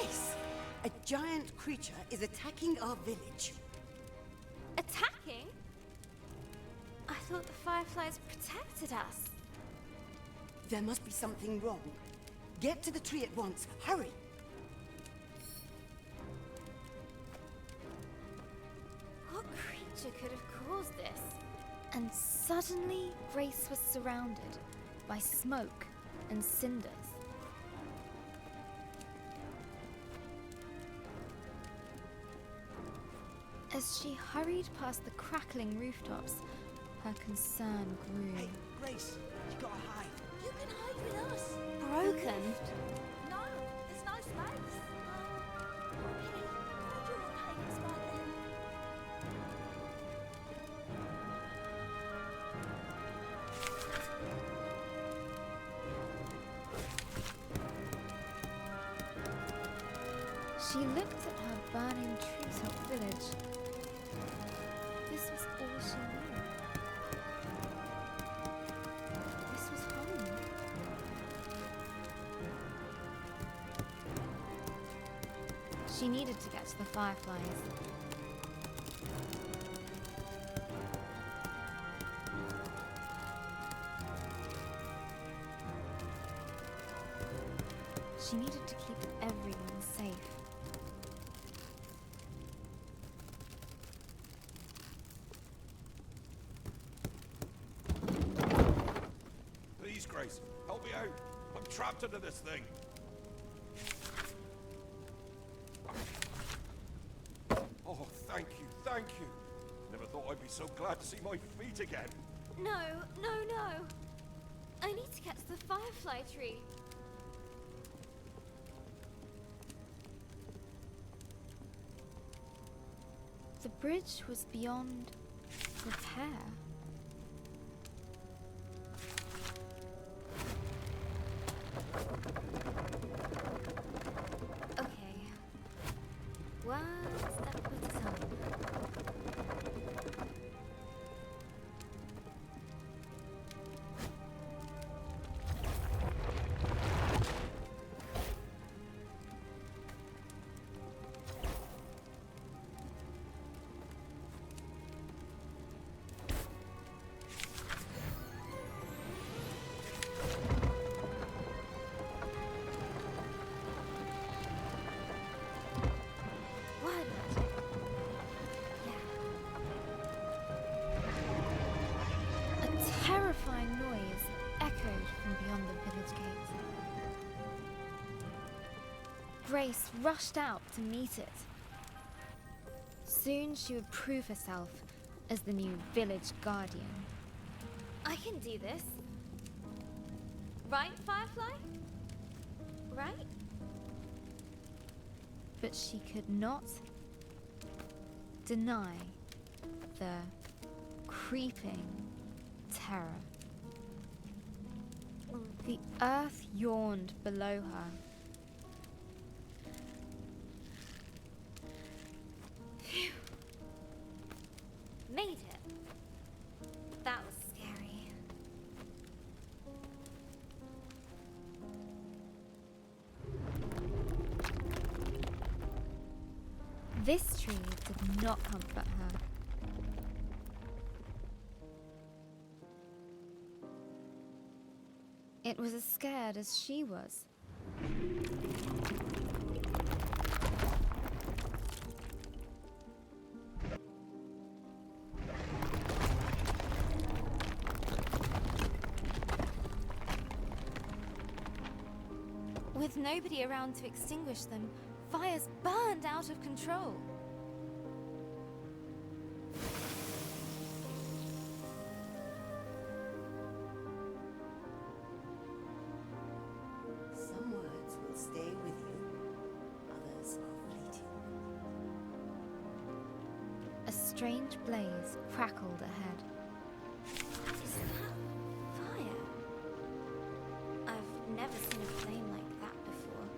Grace! A giant creature is attacking our village. Attacking? I thought the Fireflies protected us. There must be something wrong. Get to the tree at once. Hurry! What creature could have caused this? And suddenly, Grace was surrounded by smoke and cinders. As she hurried past the crackling rooftops, her concern grew. Hey, Grace, you gotta hide. You can hide with us. Broken? No, there's no space. Hey, find your own hiding spot then. She looked at her burning treetop village. This was all she knew. This was home. She needed to get to the Fireflies. She needed to keep everyone safe. Please, Grace, help me out. I'm trapped under this thing. Oh, thank you, thank you. Never thought I'd be so glad to see my feet again. No, no, no. I need to get to the Firefly tree. The bridge was beyond repair. Okay. One step at a time. What? Yeah. A terrifying noise echoed from beyond the village gate. Grace rushed out to meet it. Soon she would prove herself as the new village guardian. I can do this. Right, Firefly? Right? But she could not deny the creeping terror. The earth yawned below her. Phew. Made it. That was scary. This tree did not comfort her. It was as scared as she was. With nobody around to extinguish them, fires burned out of control. Some words will stay with you, others are fleeting. A strange blaze crackled ahead. Is that fire? I've never seen a flame like that before.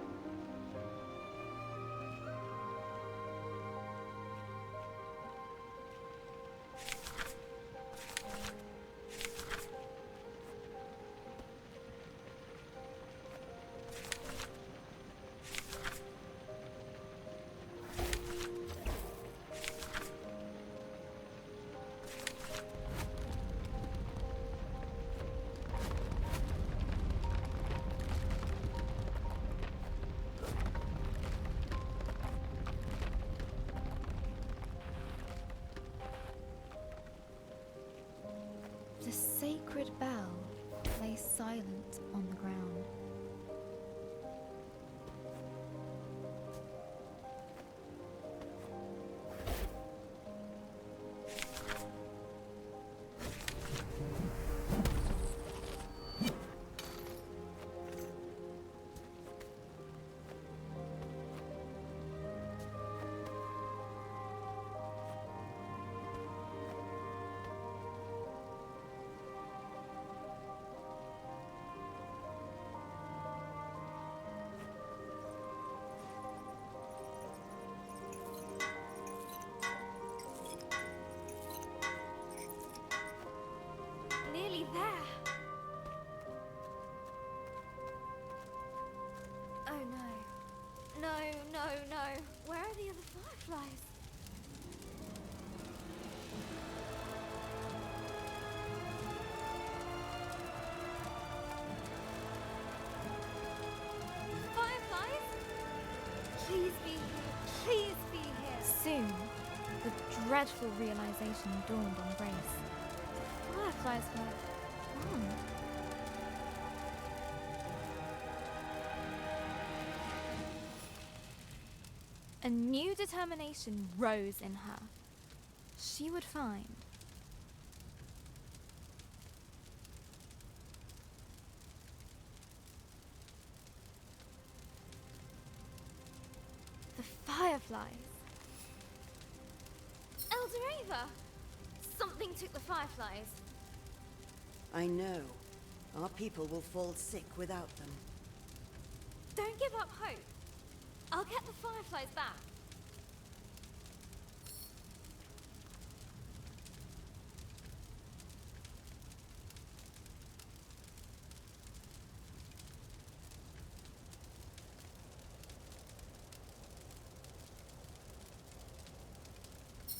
sacred bell lay silent on the ground. Nearly there. Oh no. No, no, no. Where are the other fireflies? Fireflies? Please be here. Please be here. Soon, the dreadful realization dawned on Grace. The fireflies were gone. A new determination rose in her. She would find. The fireflies. Elderava! Something took the fireflies. I know. Our people will fall sick without them. Don't give up hope. I'll get the fireflies back.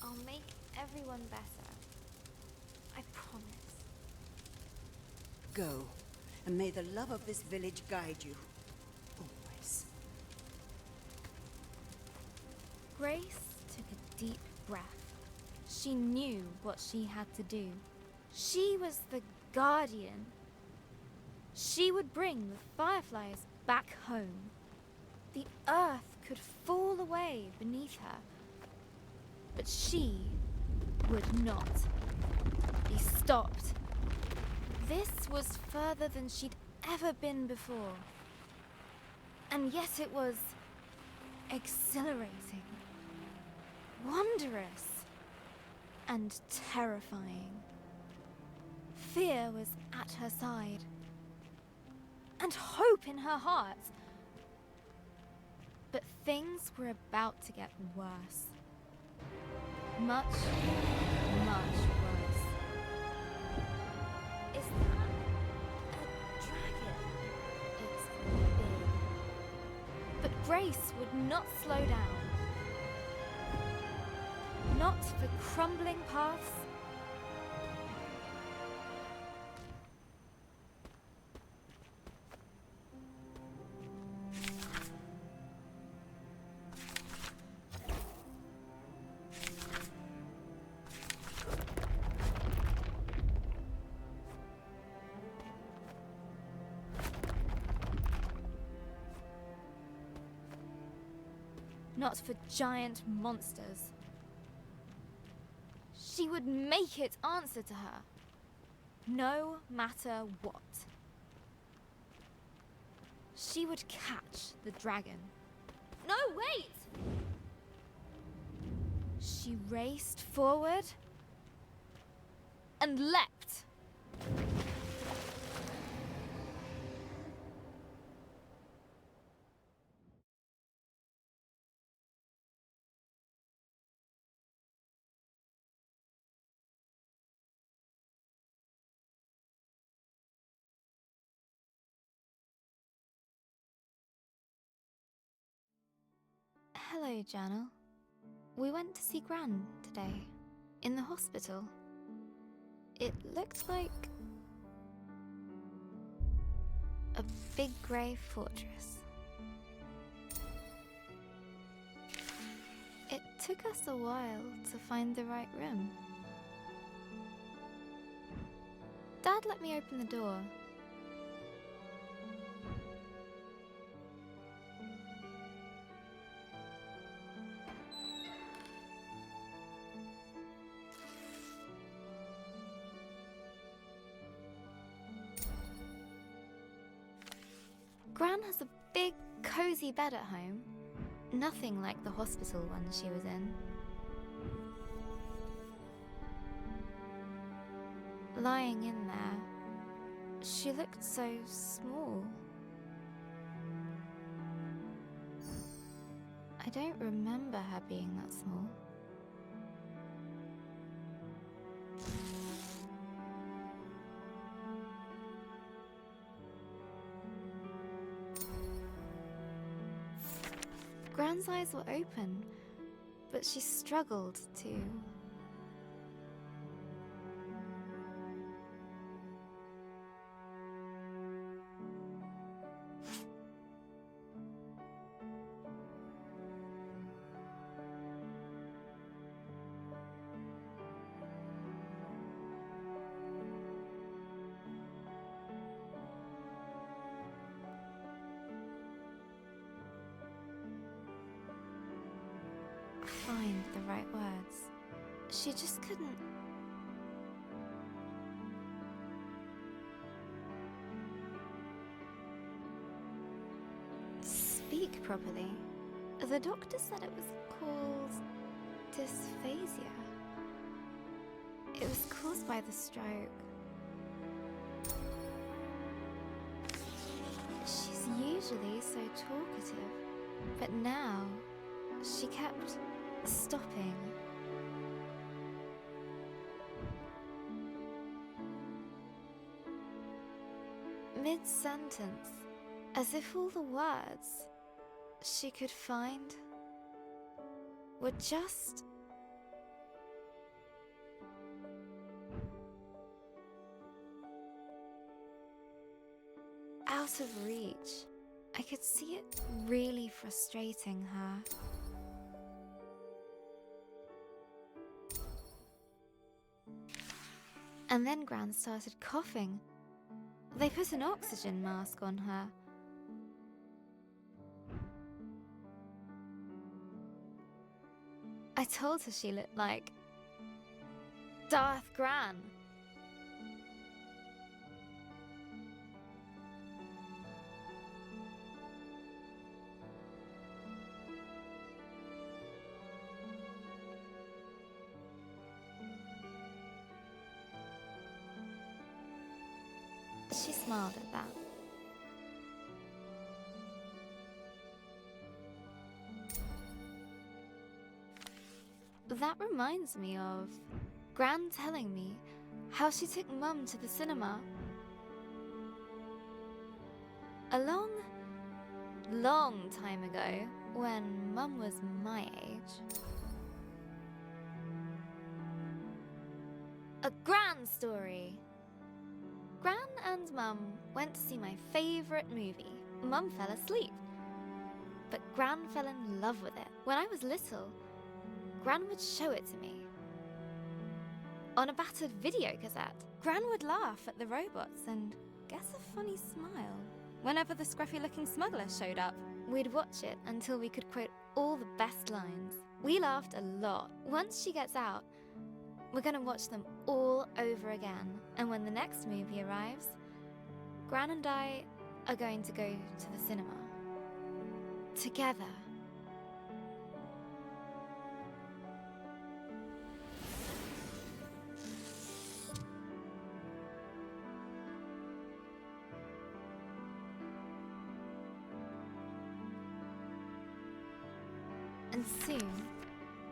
I'll make everyone better. I promise. Go, and may the love of this village guide you. Always. Grace took a deep breath. She knew what she had to do. She was the guardian. She would bring the fireflies back home. The earth could fall away beneath her, but she would not be stopped. This was further than she'd ever been before. And yet it was exhilarating, wondrous, and terrifying. Fear was at her side, and hope in her heart. But things were about to get worse. Much, much worse. Is that a dragon? It's big. But Grace would not slow down. Not for crumbling paths. Not for giant monsters. She would make it answer to her, no matter what. She would catch the dragon. No, wait! She raced forward and leapt. Hello, Janelle. We went to see Gran today, in the hospital. It looked like a big grey fortress. It took us a while to find the right room. Dad let me open the door. Gran has a big, cozy bed at home. Nothing like the hospital one she was in. Lying in there, she looked so small. I don't remember her being that small. Gran's eyes were open, but she struggled to. Find the right words. She just couldn't. Speak properly. The doctor said it was called dysphasia. It was caused by the stroke. She's usually so talkative, but now she kept stopping. Mid-sentence, as if all the words she could find were just out of reach. I could see it really frustrating her. And then Gran started coughing. They put an oxygen mask on her. I told her she looked like Darth Gran. She smiled at that. That reminds me of Gran telling me how she took Mum to the cinema. A long, long time ago, when Mum was my age. A Gran story! Gran and Mum went to see my favourite movie. Mum fell asleep, but Gran fell in love with it. When I was little, Gran would show it to me. On a battered video cassette, Gran would laugh at the robots and guess a funny smile. Whenever the scruffy-looking smuggler showed up, we'd watch it until we could quote all the best lines. We laughed a lot. Once she gets out, we're gonna watch them all over again. And when the next movie arrives, Gran and I are going to go to the cinema. Together. And soon,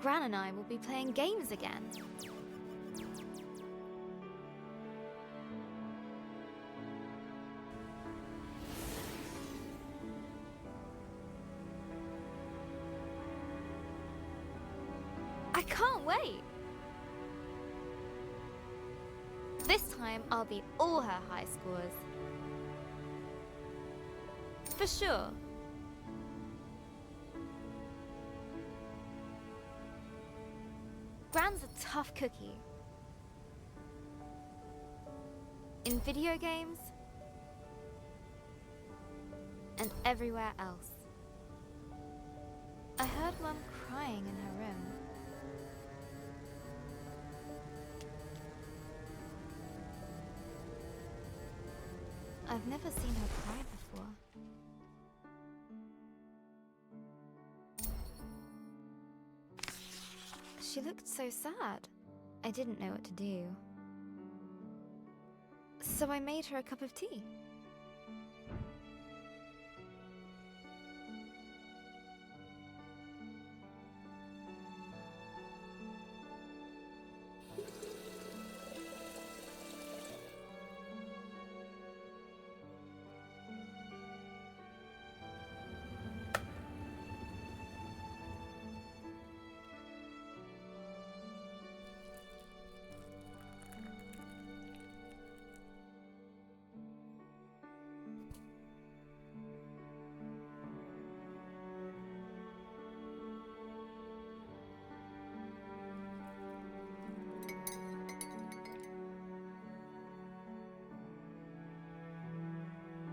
Gran and I will be playing games again. I can't wait! This time I'll beat all her high scores. For sure. Gran's a tough cookie. In video games, and everywhere else. I heard Mum crying in her room. I've never seen her cry before. She looked so sad. I didn't know what to do. So I made her a cup of tea.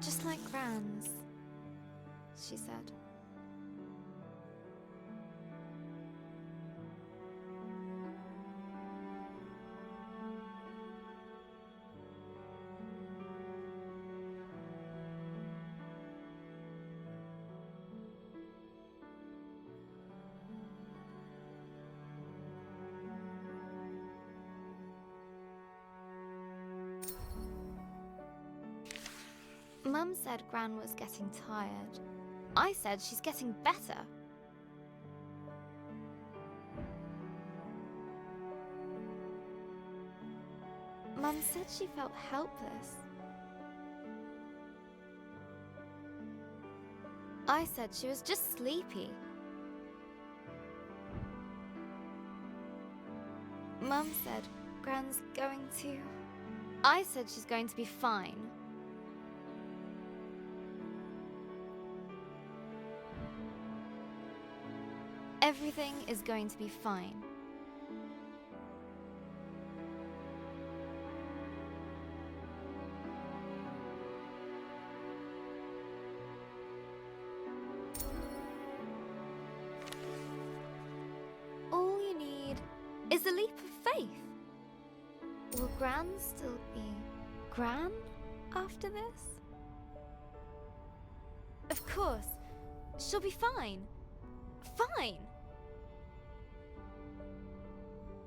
Just like Gran's, she said. Mum said Gran was getting tired. I said she's getting better. Mum said she felt helpless. I said she was just sleepy. Mum said Gran's going to... I said she's going to be fine. Everything is going to be fine. All you need is a leap of faith. Will Gran still be Gran after this? Of course, she'll be fine. Fine!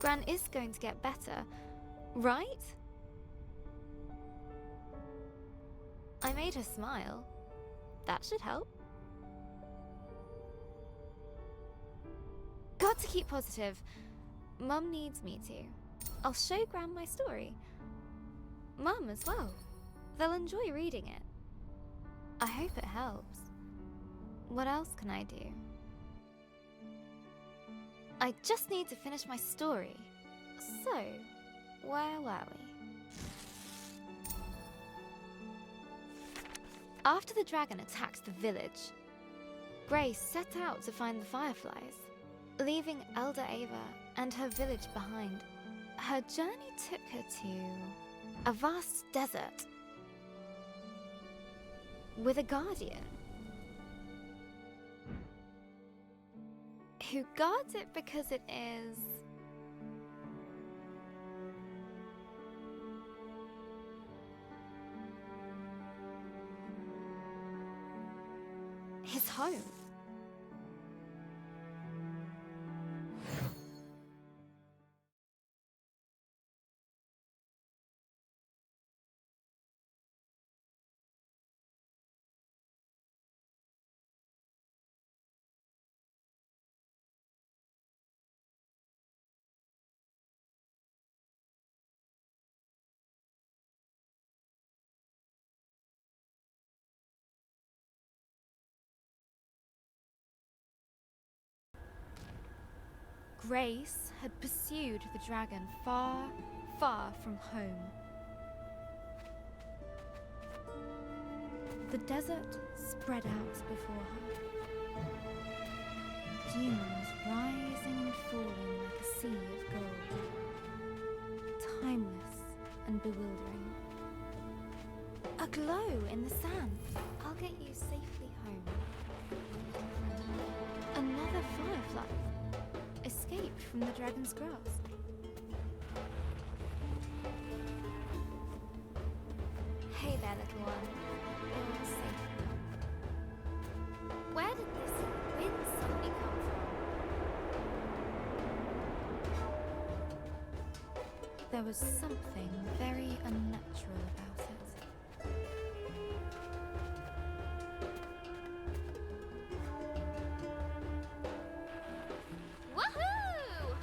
Gran is going to get better, right? I made her smile. That should help. Got to keep positive. Mum needs me to. I'll show Gran my story. Mum as well. They'll enjoy reading it. I hope it helps. What else can I do? I just need to finish my story. So, where were we? After the dragon attacked the village, Grace set out to find the fireflies, leaving Elder Ava and her village behind. Her journey took her to a vast desert with a guardian who guards it because it is his home. Grace had pursued the dragon far, far from home. The desert spread out before her. Dunes rising and falling like a sea of gold. Timeless and bewildering. glow in the sand. I'll get you safely home. Another firefly. Escaped from the dragon's grasp. Hey there, little one. You're safe now. Where did this wind suddenly come from? There was something very unnatural about it. Woohoo!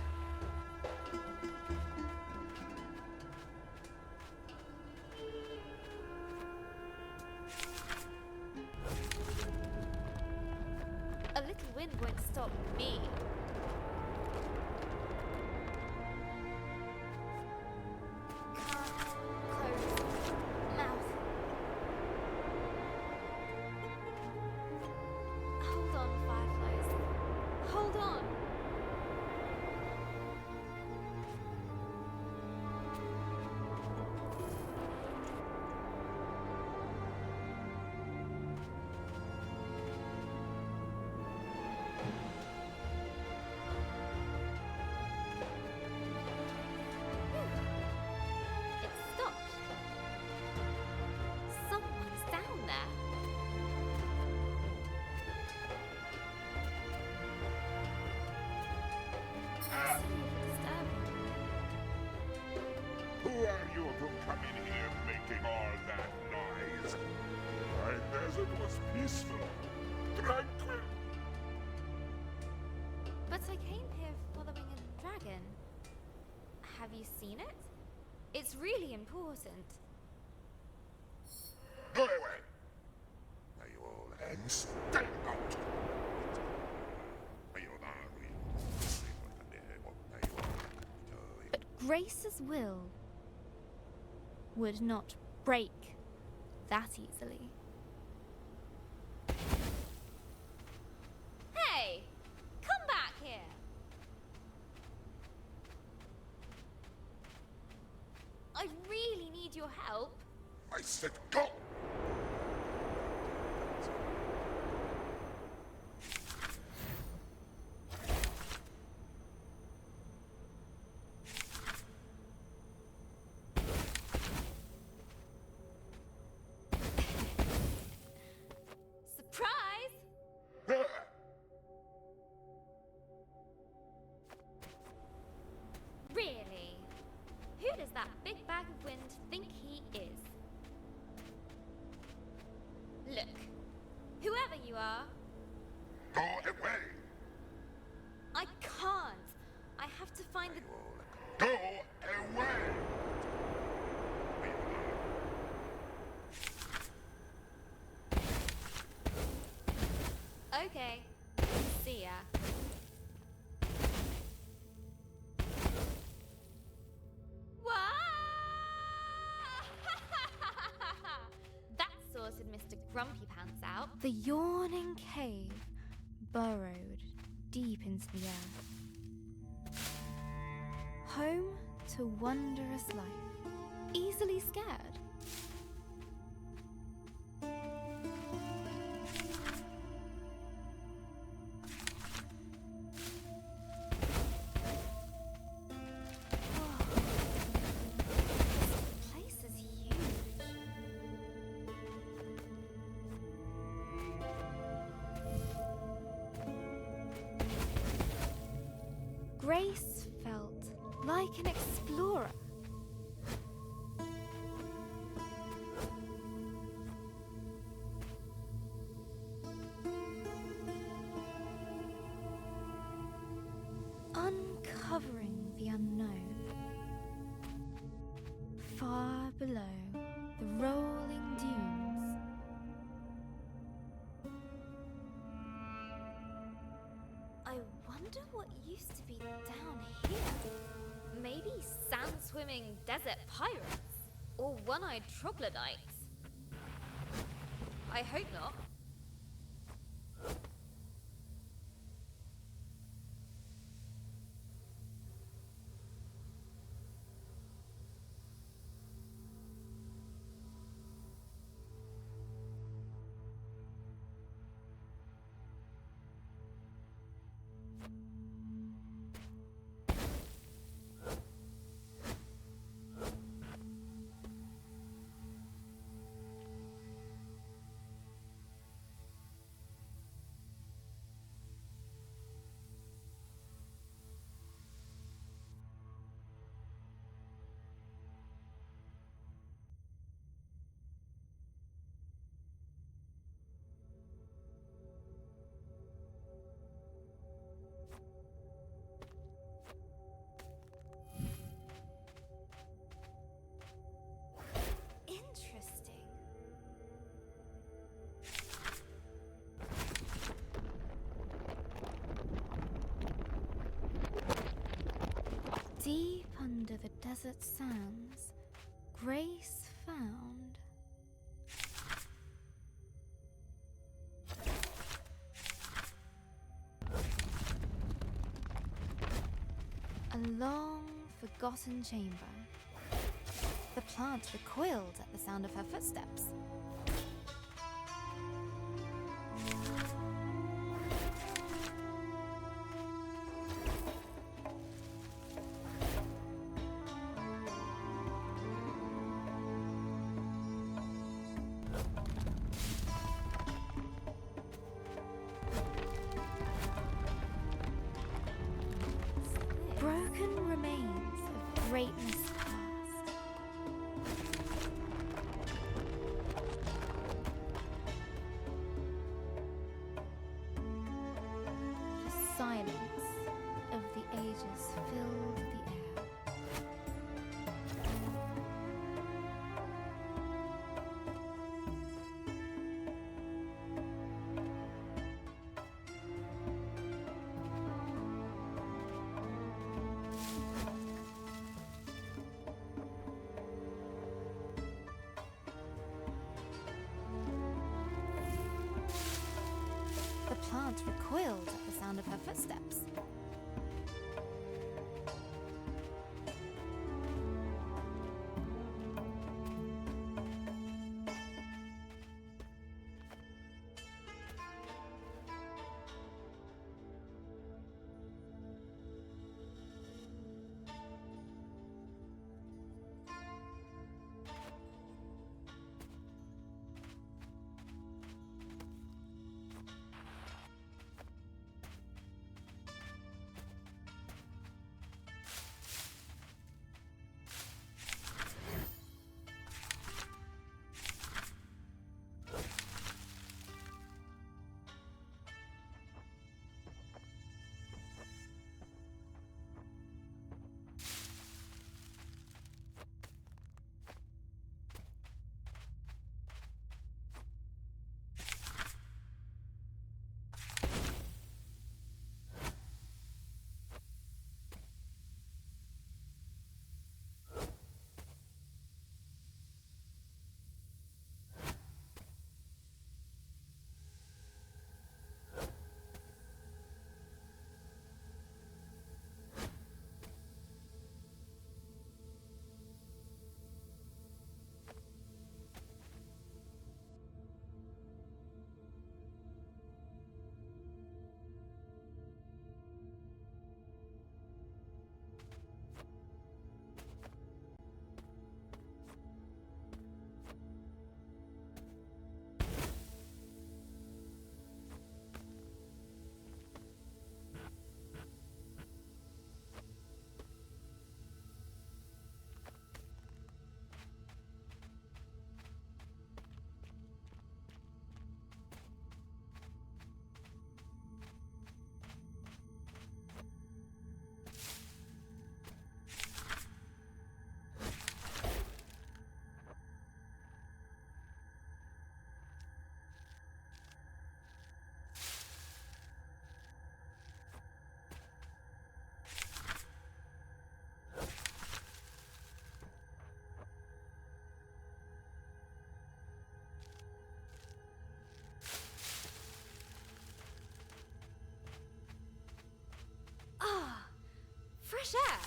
A little wind won't stop me. Hold on, fireflies. Hold on. It stopped. Someone's down there. Who are you to come in here making all that noise? My desert was peaceful, tranquil. But I came here following a dragon. Have you seen it? It's really important. Go away! Now you all hands, stay out! But Grace's will would not break that easily. Hey! Come back here! I really need your help. I said go! Surprise! Really? Who does that big bag of wind think he is? Look, whoever you are, Go away! I can't. I have to find the... Go away! Okay. See ya. That sorted Mr. Grumpy Pants out. The yawning cave burrowed deep into the earth. Home to wondrous life. Easily scared. This place is huge. Grace felt like an explorer. Uncovering the unknown. Far below the rolling dunes. I wonder what used to be down here. Maybe sand-swimming desert pirates? Or one-eyed troglodytes? I hope not. Deep under the desert sands, Grace found a long, forgotten chamber. The plant recoiled at the sound of her footsteps. Broken remains of greatness past. The silence of the ages filled the air. The plant recoiled at the sound of her footsteps. Fresh air!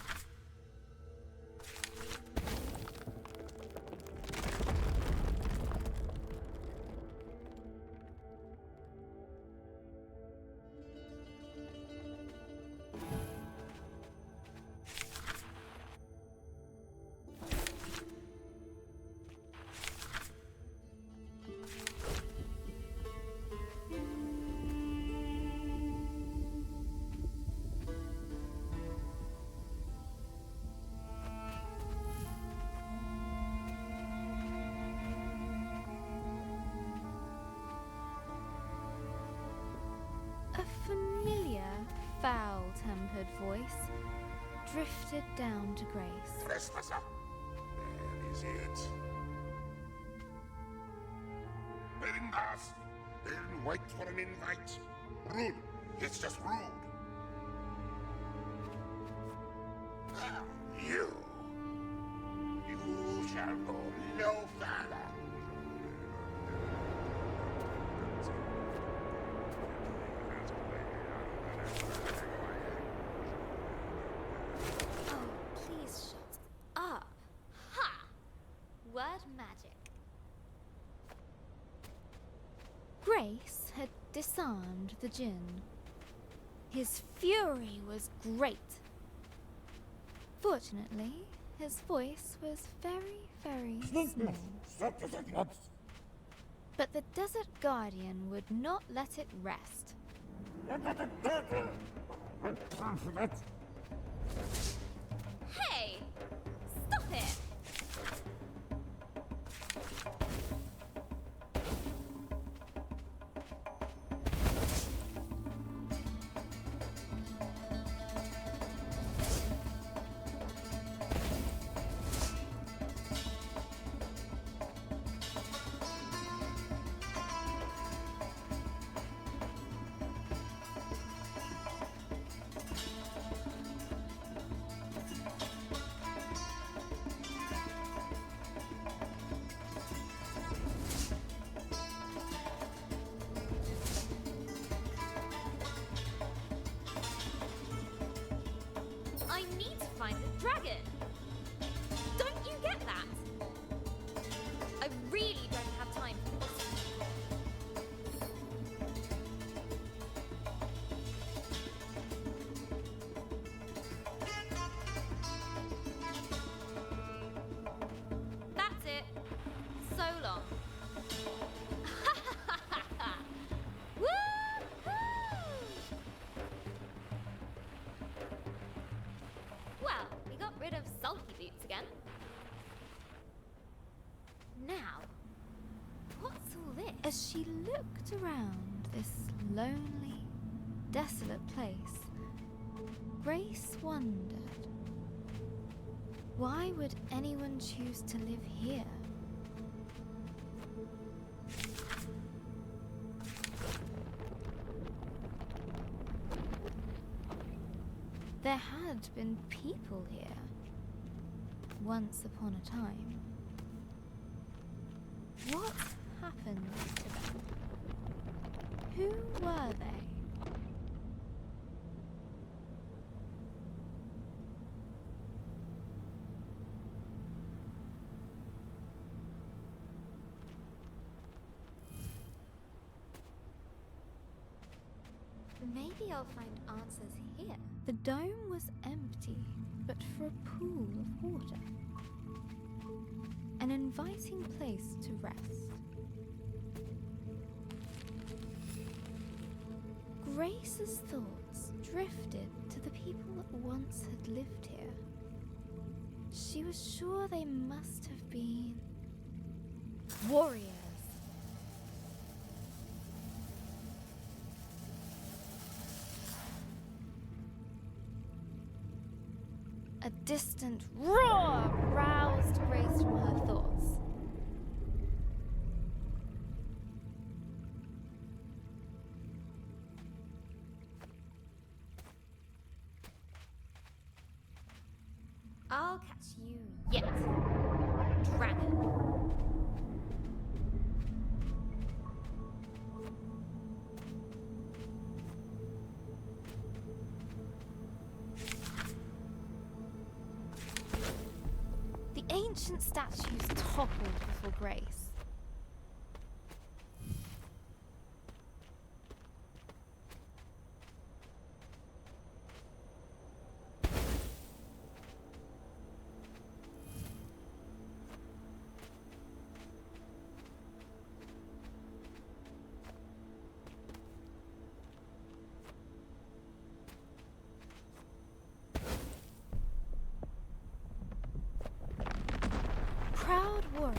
A familiar, foul-tempered voice drifted down to Grace. Trespasser! There is it. Beringas! They'll wait for an invite. Rude! It's just rude! Ah, Grace had disarmed the djinn. His fury was great. Fortunately, his voice was very, very small. But the Desert Guardian would not let it rest. Hey! Stop it! I need to find the dragon. Don't you get that? I really don't have time for this. That's it. So long. Woo-hoo! Well, we got rid of Sulky Boots again. Now, what's all this? As she looked around this lonely, desolate place, Grace wondered, why would anyone choose to live here? There had been people here, once upon a time. What happened to them? Who were they? Maybe I'll find answers here. The dome was empty, but for a pool of water. An inviting place to rest. Grace's thoughts drifted to the people that once had lived here. She was sure they must have been warriors. A distant roar roused Grace from her thoughts. I'll catch you yet, dragon. The ancient statues toppled before Grace. Proud warriors.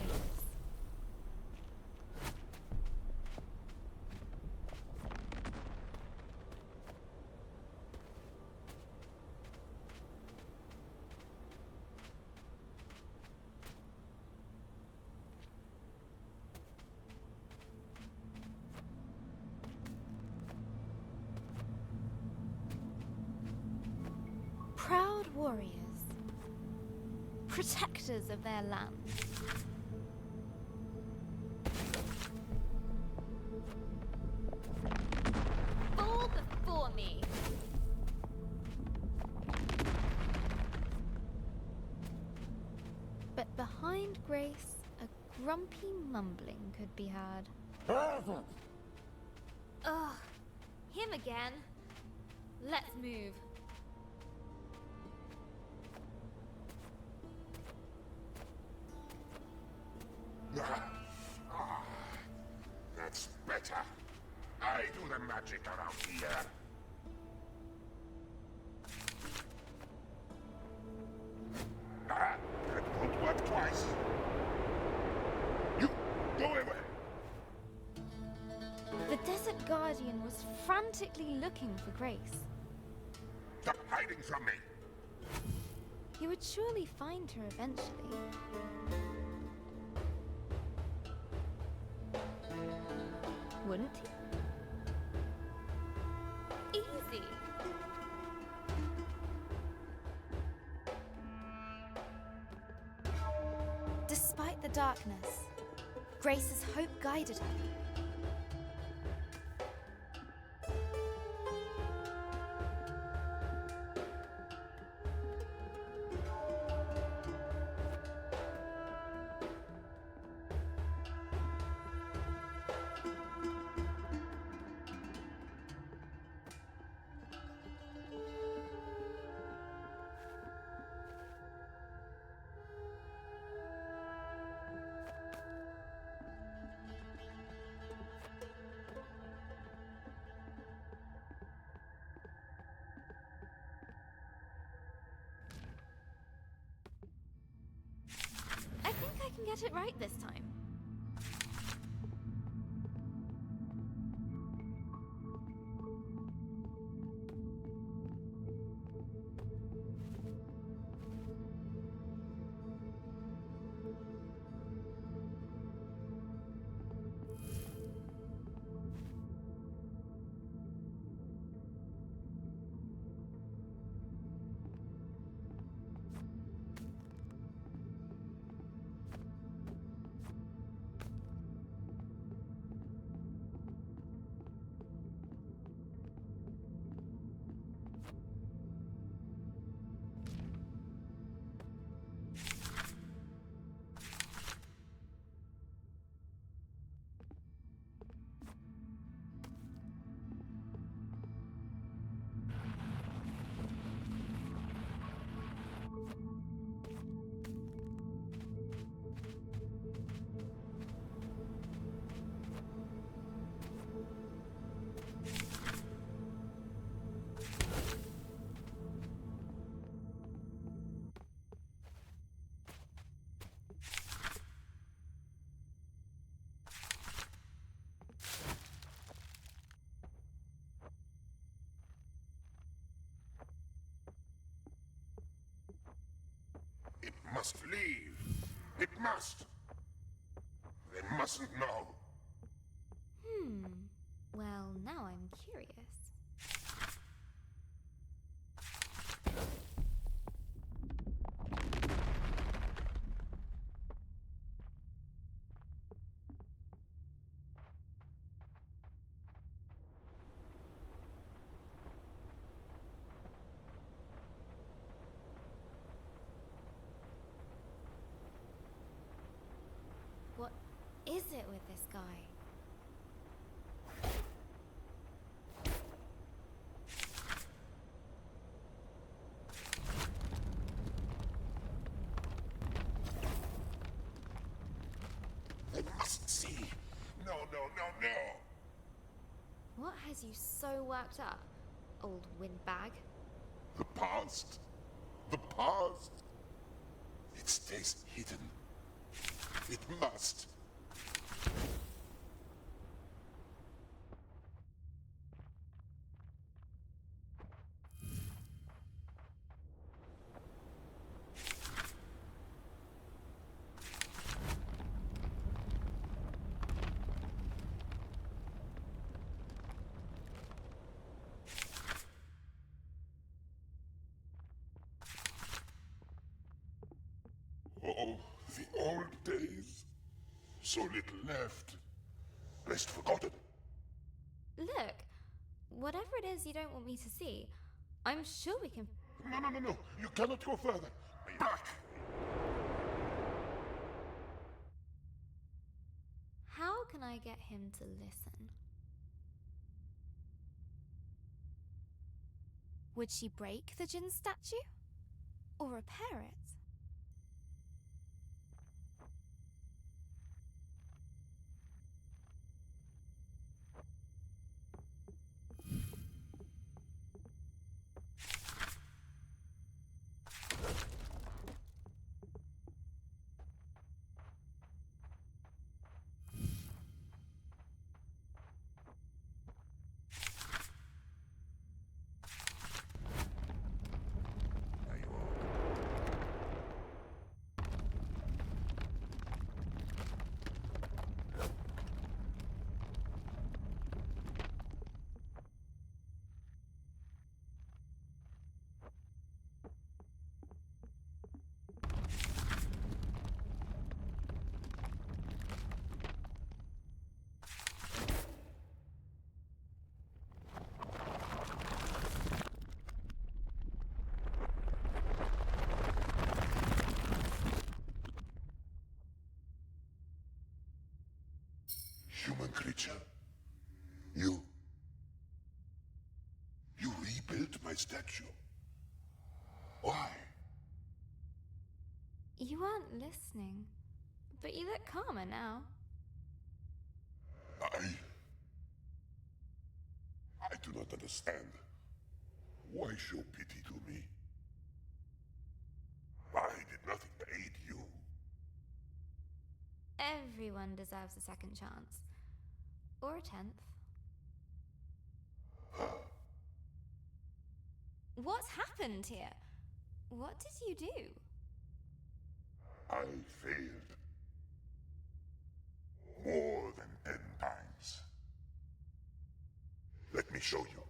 Proud warriors. Protectors of their land. Fall before me. But behind Grace, a grumpy mumbling could be heard. Ugh, him again. Let's move. That's better. I do the magic around here. That won't work twice. You go away. The Desert Guardian was frantically looking for Grace. Stop hiding from me. He would surely find her eventually. Wouldn't he? Easy. Despite the darkness, Grace's hope guided her. I think I can get it right this time. It must leave. It must. They mustn't know. Well, now I'm curious. What is it with this guy? They mustn't see. No, no, no, no. What has you so worked up, old windbag? The past. The past. It stays hidden. It must. Oh, the old days. So little left. Best forgotten. Look, whatever it is you don't want me to see, I'm sure we can. No, no, no, no. You cannot go further. Back. How can I get him to listen? Would she break the Jinn statue? Or repair it? Human creature. You rebuilt my statue. Why? You weren't listening, but you look calmer now. I do not understand. Why show pity to me? I did nothing to aid you. Everyone deserves a second chance. Or a 10th. What's happened here? What did you do? I failed. More than 10 times. Let me show you.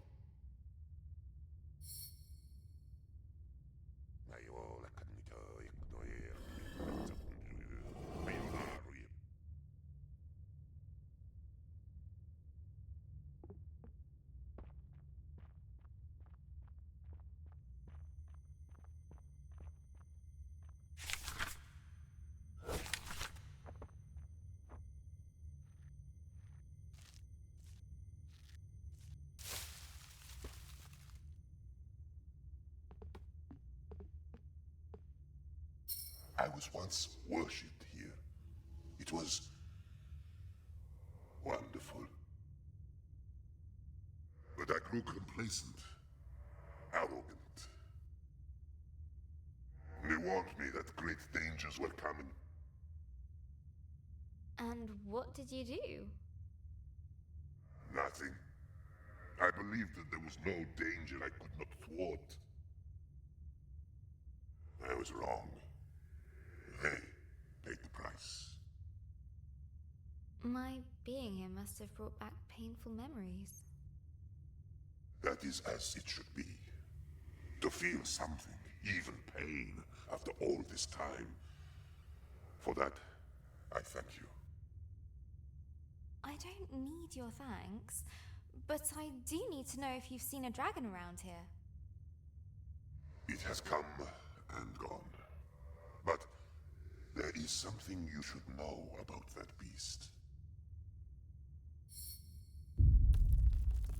I was once worshipped here. It was wonderful. But I grew complacent, arrogant. They warned me that great dangers were coming. And what did you do? Nothing. I believed that there was no danger I could not thwart. I was wrong. They paid the price. My being here must have brought back painful memories. That is as it should be. To feel something, even pain, after all this time. For that, I thank you. I don't need your thanks, but I do need to know if you've seen a dragon around here. It has come and gone. But there is something you should know about that beast.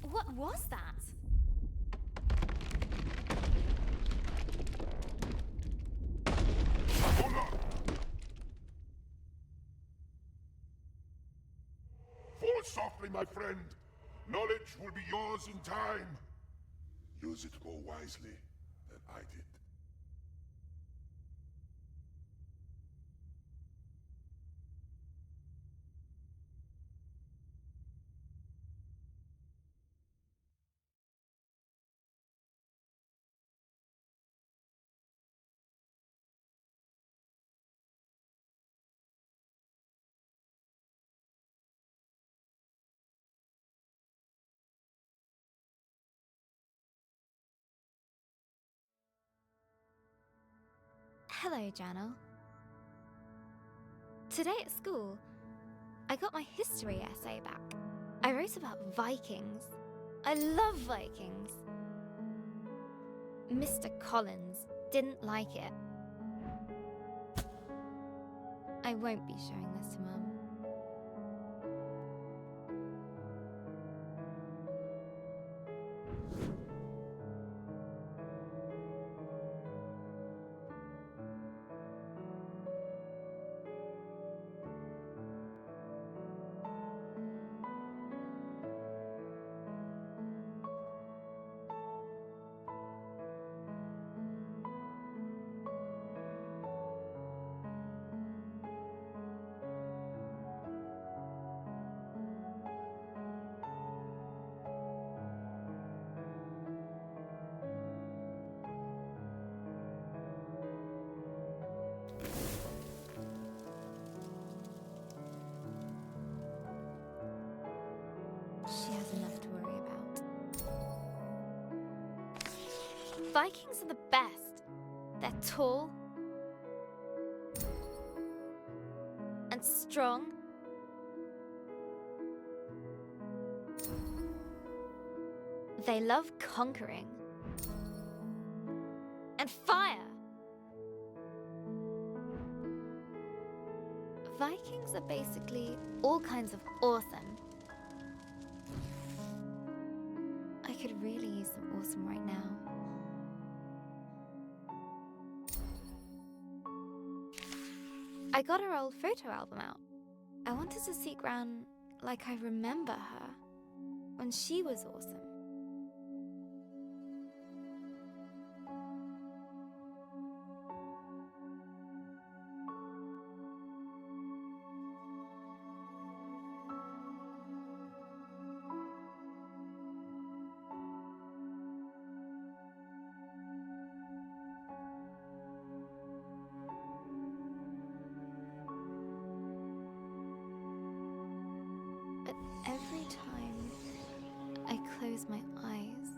What was that? Hold on! Fall softly, my friend. Knowledge will be yours in time. Use it more wisely than I did. Hello, Janelle. Today at school, I got my history essay back. I wrote about Vikings. I love Vikings. Mr. Collins didn't like it. I won't be showing this to Mum. Vikings are the best. They're tall and strong. They love conquering and fire. Vikings are basically all kinds of awesome. I could really use some awesome right now. I got her old photo album out. I wanted to see Gran like I remember her when she was awesome. But every time I close my eyes,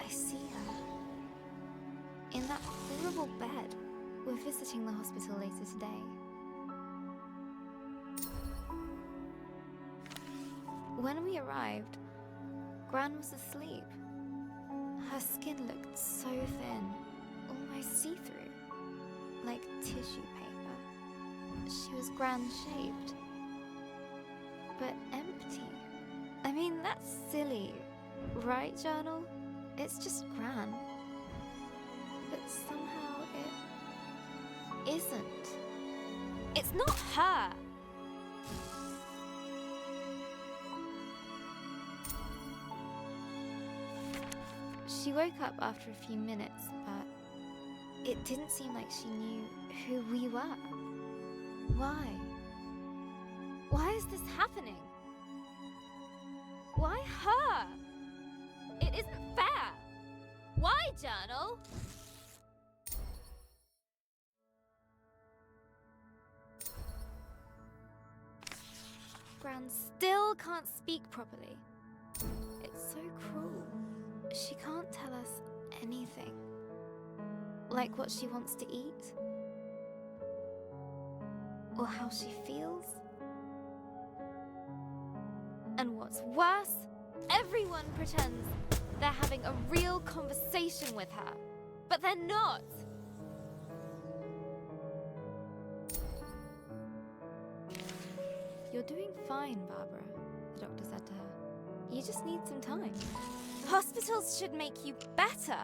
I see her in that horrible bed. We're visiting the hospital later today. When we arrived, Gran was asleep. Her skin looked so thin, almost see-through, like tissue paper. She was Gran-shaped, but empty. I mean, that's silly, right, Journal? It's just Gran. But somehow it isn't. It's not her! She woke up after a few minutes, but it didn't seem like she knew who we were. Why? Why is this happening? Why her? It isn't fair! Why, Journal? Gran still can't speak properly. It's so cruel. She can't tell us anything. Like what she wants to eat. Or how she feels. And what's worse, everyone pretends they're having a real conversation with her. But they're not. You're doing fine, Barbara, the doctor said to her. You just need some time. Hospitals should make you better.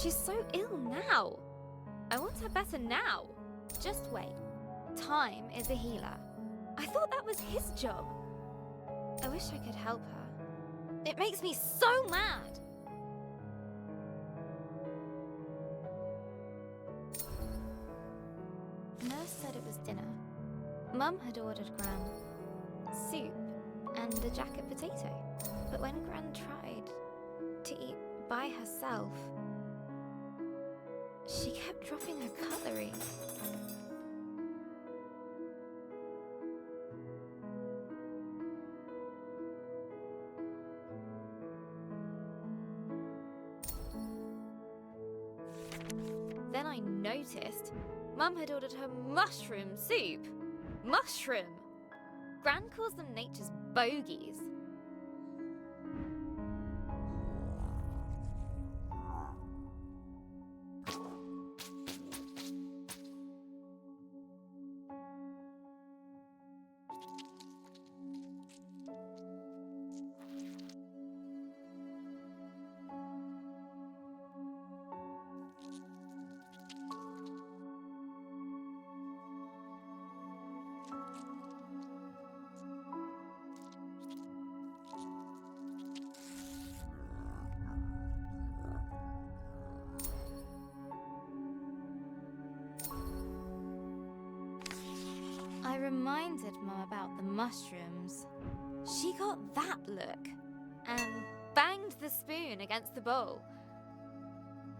She's so ill now. I want her better now. Just wait. Time is a healer. I thought that was his job. I wish I could help her. It makes me so mad. Nurse said it was dinner. Mum had ordered Gran soup and a jacket potato. But when Gran tried to eat by herself, she kept dropping her cutlery. Then I noticed Mum had ordered her mushroom soup. Mushroom! Gran calls them nature's bogies. I reminded Mum about the mushrooms. She got that look and banged the spoon against the bowl.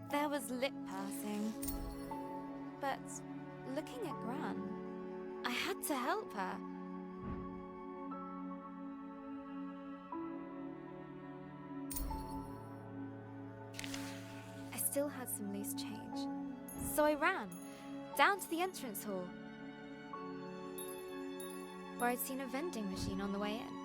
There was lip pursing. But looking at Gran, I had to help her. I still had some loose change, so I ran down to the entrance hall, where I'd seen a vending machine on the way in.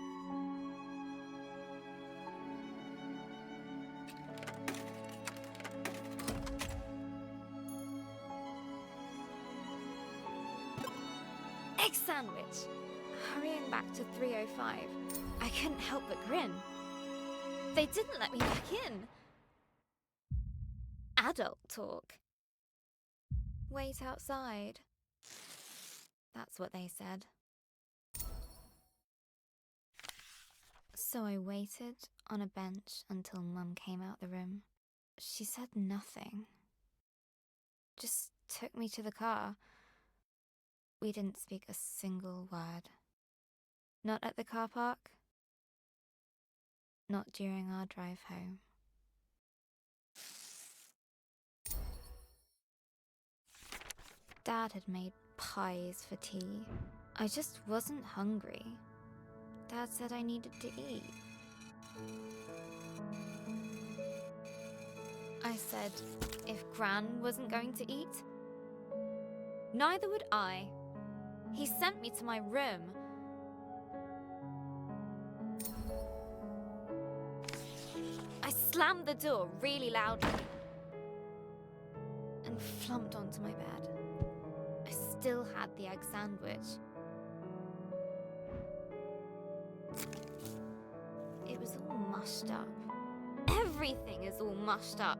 Egg sandwich! Hurrying back to 305, I couldn't help but grin. They didn't let me back in. Adult talk. Wait outside. That's what they said. So I waited on a bench until Mum came out the room. She said nothing. Just took me to the car. We didn't speak a single word. Not at the car park. Not during our drive home. Dad had made pies for tea. I just wasn't hungry. Dad said I needed to eat. I said if Gran wasn't going to eat, neither would I. He sent me to my room. I slammed the door really loudly and flumped onto my bed. I still had the egg sandwich. It was all mushed up. Everything is all mushed up.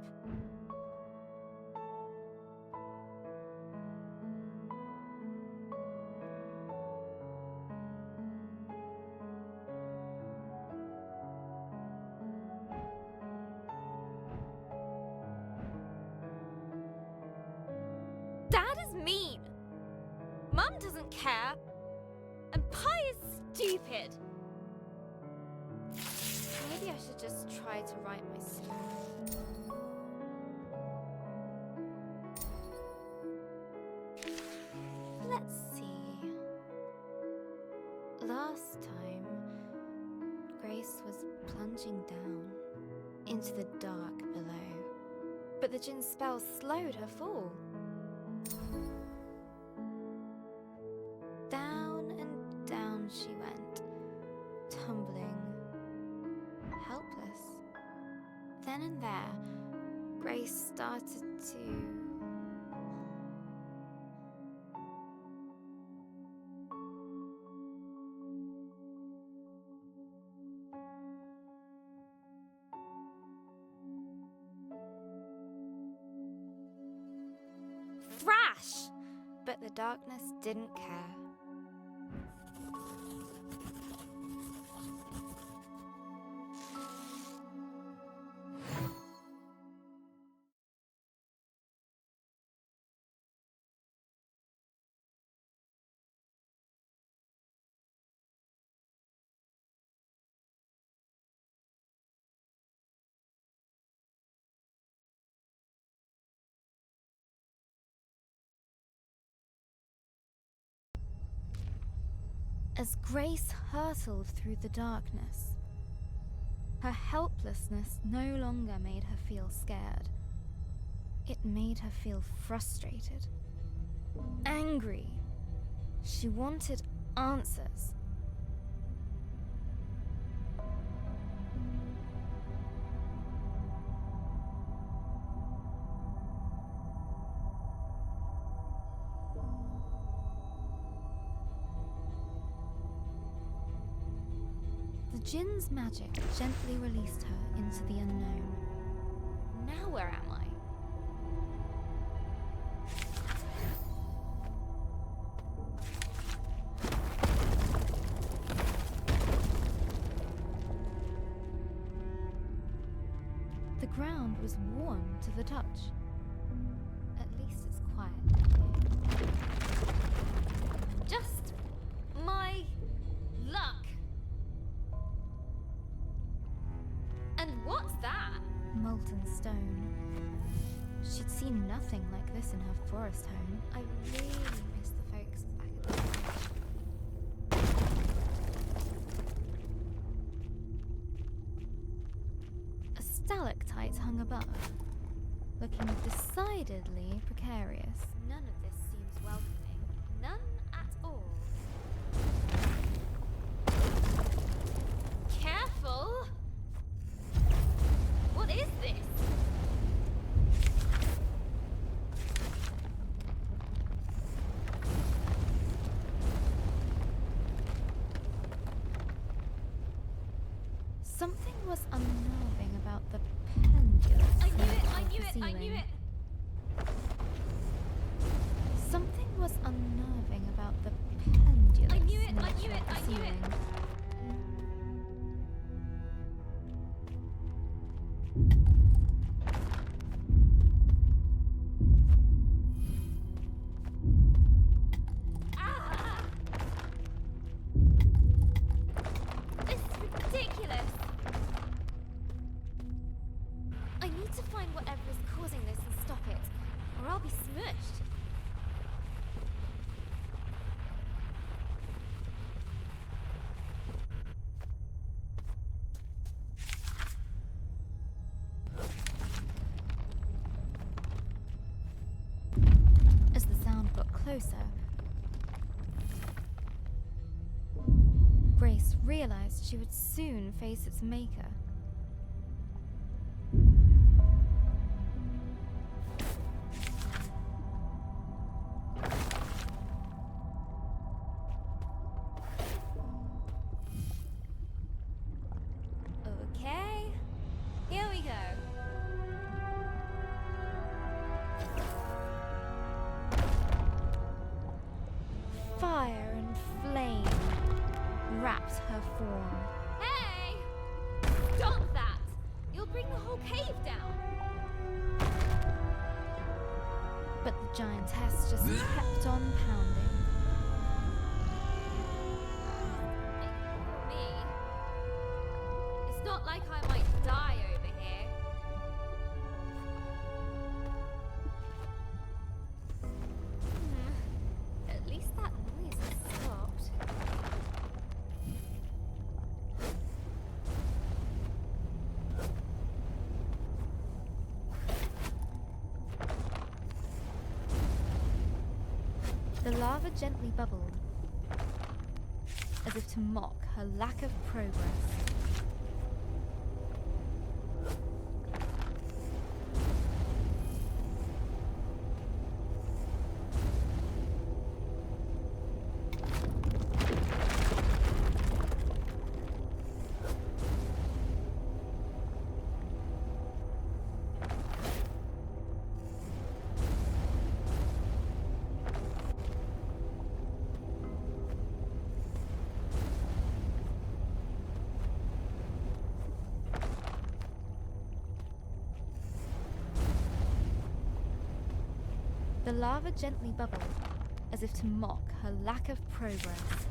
Dad is mean. Mum doesn't care. And pie is stupid. Maybe I should just try to write my story. Let's see. Last time, Grace was plunging down into the dark below, but the djinn spell slowed her fall. Down and down she went, tumbling, helpless. Then and there, Grace started to... thrash! But the darkness didn't care. As Grace hurtled through the darkness, her helplessness no longer made her feel scared. It made her feel frustrated, angry. She wanted answers. The djinn's magic gently released her into the unknown. Now where am I? The ground was warm to the touch. At least it's quiet. Just my luck. And what's that? Molten stone. She'd seen nothing like this in her forest home. I really miss the folks back at the ranch. stalactites hung above, looking decidedly precarious. None of this seems welcoming. None at all. Careful! What is this? Something was unnerving about the pendulous I knew it! nature I of knew the it! I knew ceiling. it! Something was unnerving about the pendulous I knew it, I nature knew it, of the I knew it. ceiling. Ah! This is ridiculous! I need to find whatever is causing this and stop it, or I'll be smushed. As the sound got closer, Grace realized she would soon face its maker. Okay, here we go. Fire and flame wrapped her form. Hey! Stop that! You'll bring the whole cave down. But the giantess just kept on pounding. Ignore me. It's not like I might die over here. At least that noise has stopped. The lava gently bubbled, as if to mock her lack of progress. The lava gently bubbled, as if to mock her lack of progress.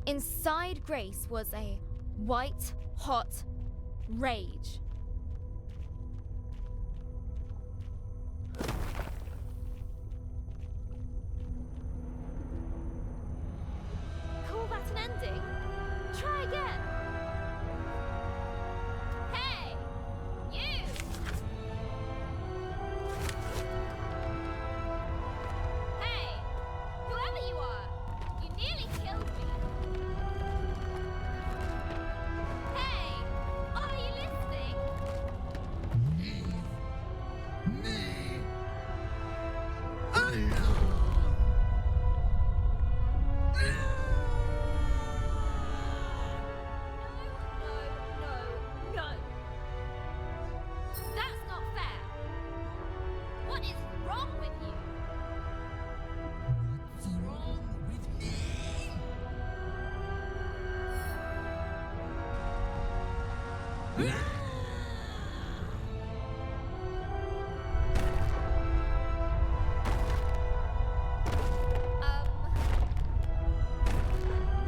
Inside Grace was a white-hot rage. Call that an ending? Try again. Hey! You! Hey! Whoever you are! You nearly killed me! Hey! Are you listening? No. That's not fair. What is wrong with you? What's wrong with me?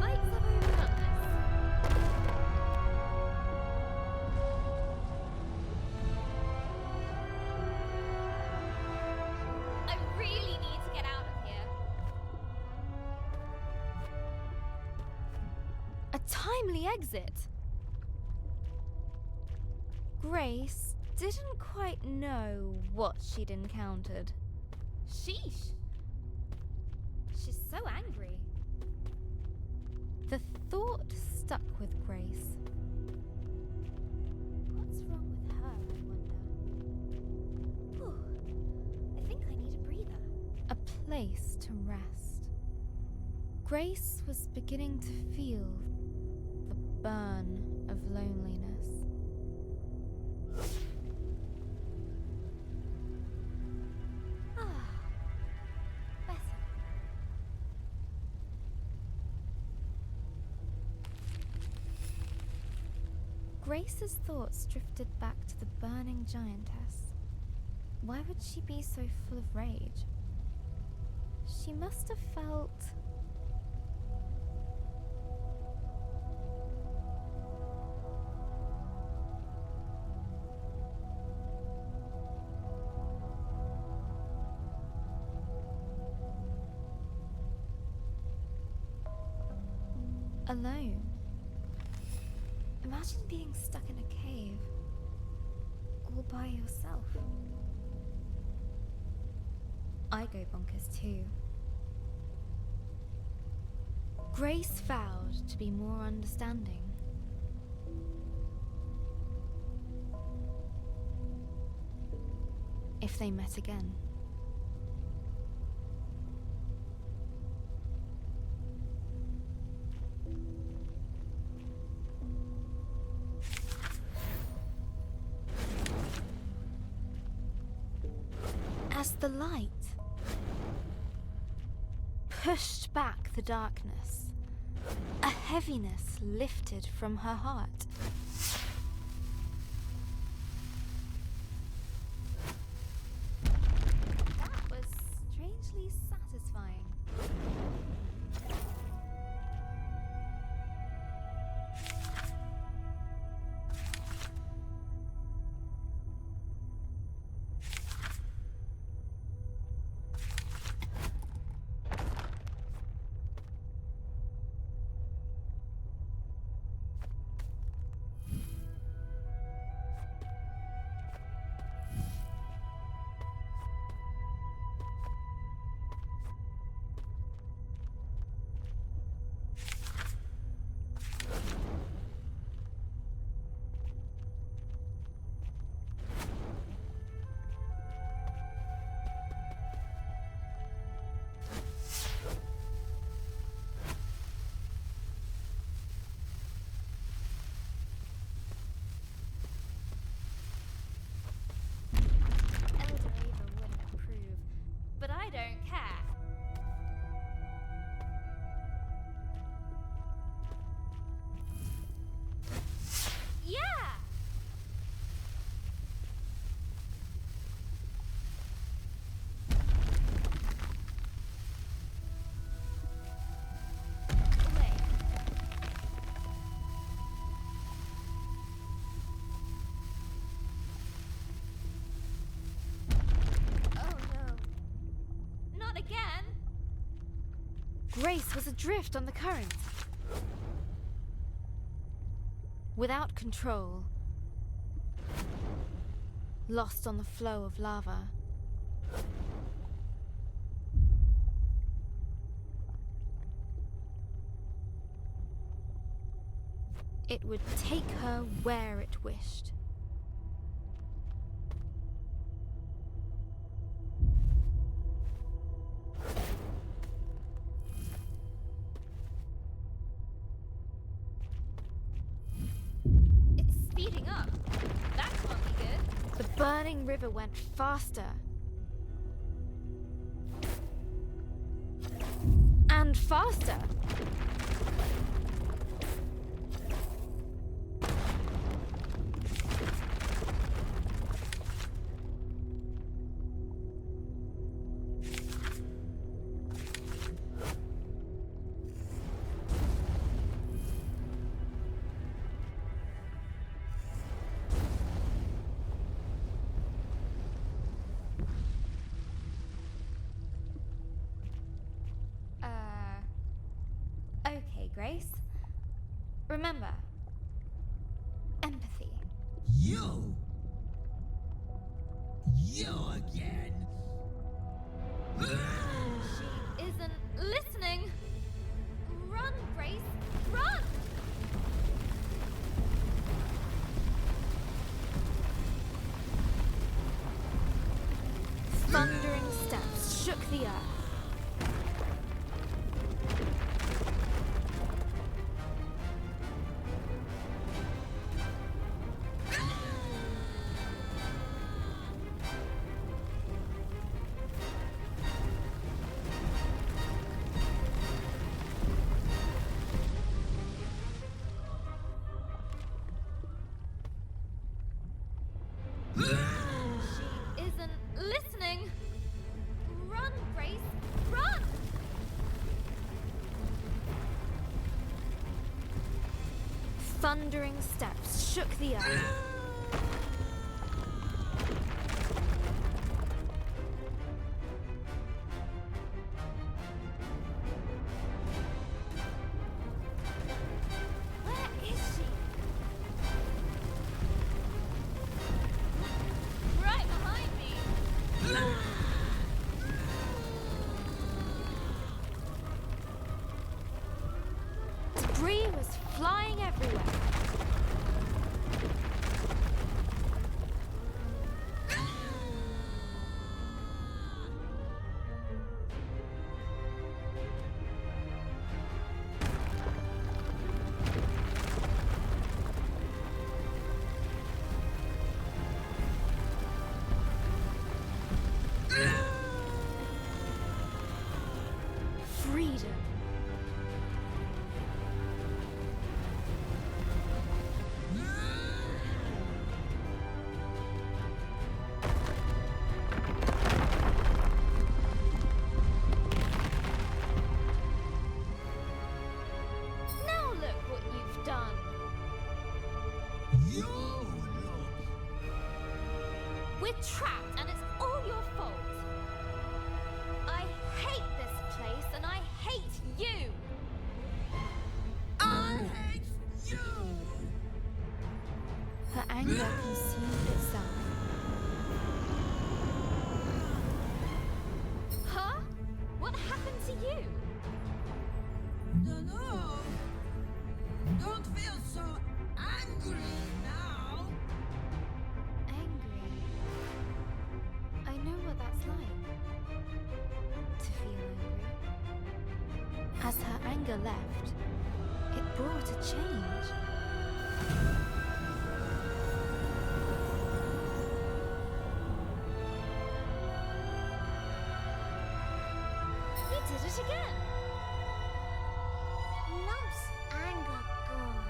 Might have overlooked this. I really need to get out of here. A timely exit. Grace didn't quite know what she'd encountered. Sheesh. She's so angry. The thought stuck with Grace. What's wrong with her, I wonder? Whew. I think I need a breather. A place to rest. Grace was beginning to feel the burn of loneliness. Better. Grace's thoughts drifted back to the burning giantess. Why would she be so full of rage? She must have felt... alone. Imagine being stuck in a cave, all by yourself. I go bonkers too. Grace vowed to be more understanding. If they met again. As the light pushed back the darkness, a heaviness lifted from her heart. That was strangely satisfying. I don't care. Yeah! Wait, Grace was adrift on the current. Without control. Lost on the flow of lava. It would take her where it wished. It's speeding up. That can't be good. The burning river went faster. And faster. Okay, Grace. Remember, empathy. You! You again! She isn't listening. Run, Grace, run! Thundering steps shook the earth. She isn't listening. Run, Grace, run! Thundering steps shook the earth. Where is she? Right behind me. Debris was flying everywhere. Freedom. Now look what you've done. You look! We're trapped and it's all your fault. I hate this place and I hate you. I hate you! Her anger consumed itself. Huh? What happened to you? No. Don't feel so angry now. Angry. I know what that's like. To feel angry. As her anger left, it brought a change. You did it again. Lump's anger gone.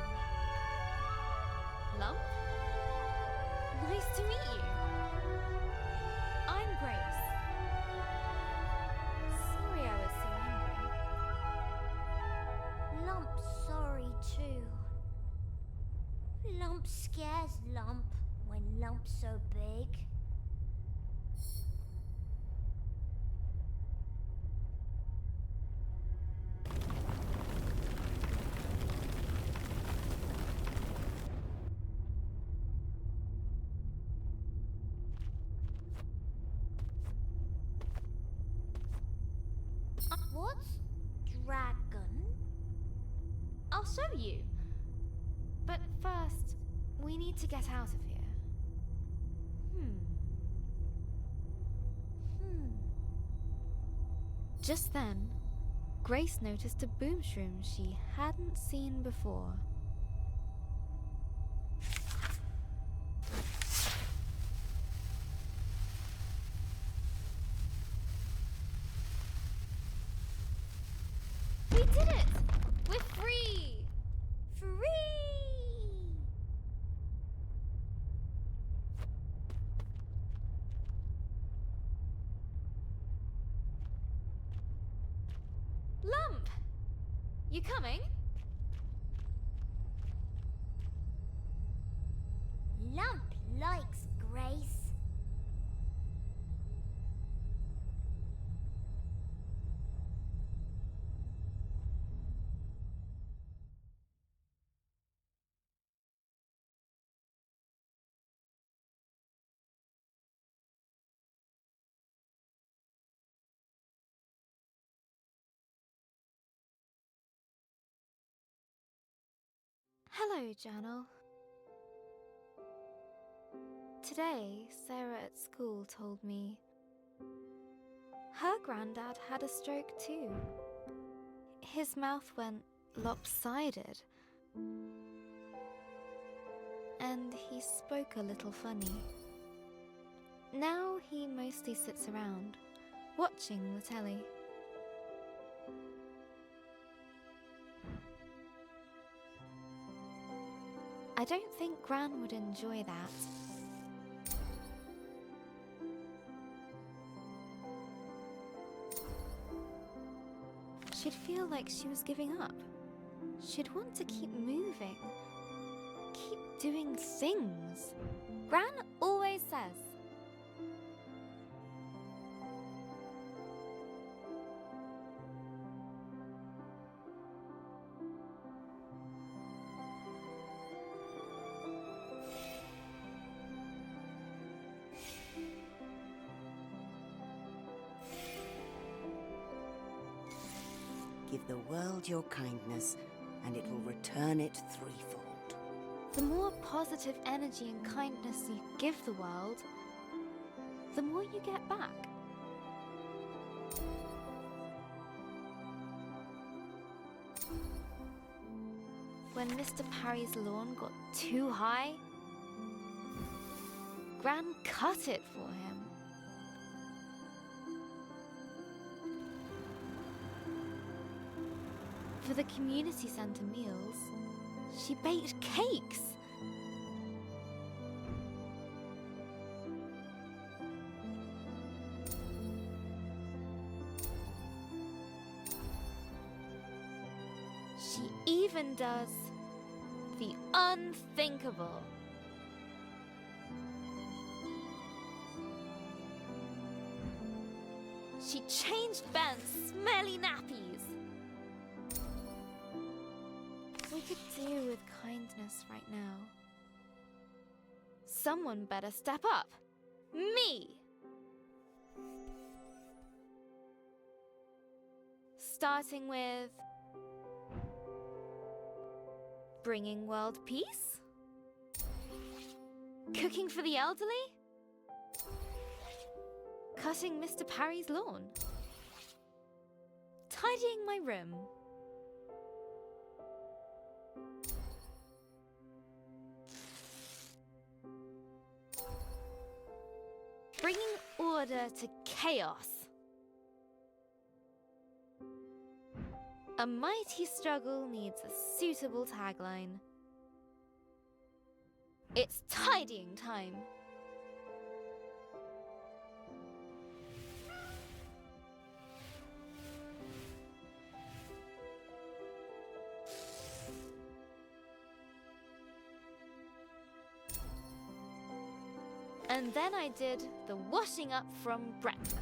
Lump? Nice to meet you. I'm Grace. Sorry I was so angry. Lump's sorry too. Lump scares Lump when Lump's so big. What's dragon? I'll show you. But first, we need to get out of here. Just then, Grace noticed a boomshroom she hadn't seen before. We did it! We're free! Free! Lump! You coming? Lump likes Grace. Hello, Journal. Today, Sarah at school told me her granddad had a stroke too. His mouth went lopsided, and he spoke a little funny. Now he mostly sits around, watching the telly. I don't think Gran would enjoy that. She'd feel like she was giving up. She'd want to keep moving, keep doing things. Gran always says. Give the world your kindness, and it will return it threefold. The more positive energy and kindness you give the world, the more you get back. When Mr. Parry's lawn got too high, Gran cut it for him. For the community centre meals, she baked cakes. She even does the unthinkable. She changed Ben's smelly nappies. We could do with kindness right now. Someone better step up. Me! Starting with bringing world peace? Cooking for the elderly? Cutting Mr. Parry's lawn? Tidying my room? Bringing order to chaos. A mighty struggle needs a suitable tagline. It's tidying time. And then I did the washing up from breakfast.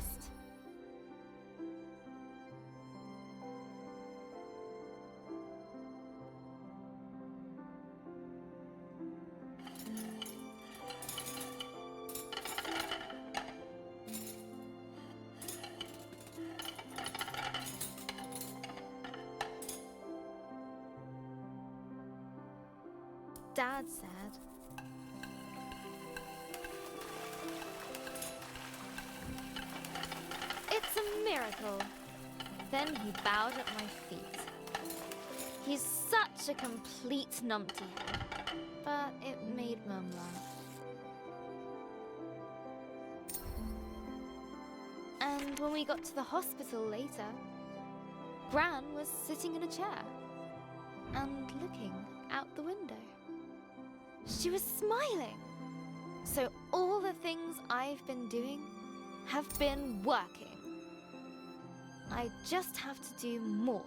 Dad said. It's a miracle. Then he bowed at my feet. He's such a complete numpty, but it made Mum laugh. And when we got to the hospital later, Gran was sitting in a chair and looking out the window. She was smiling. So all the things I've been doing have been working. I just have to do more.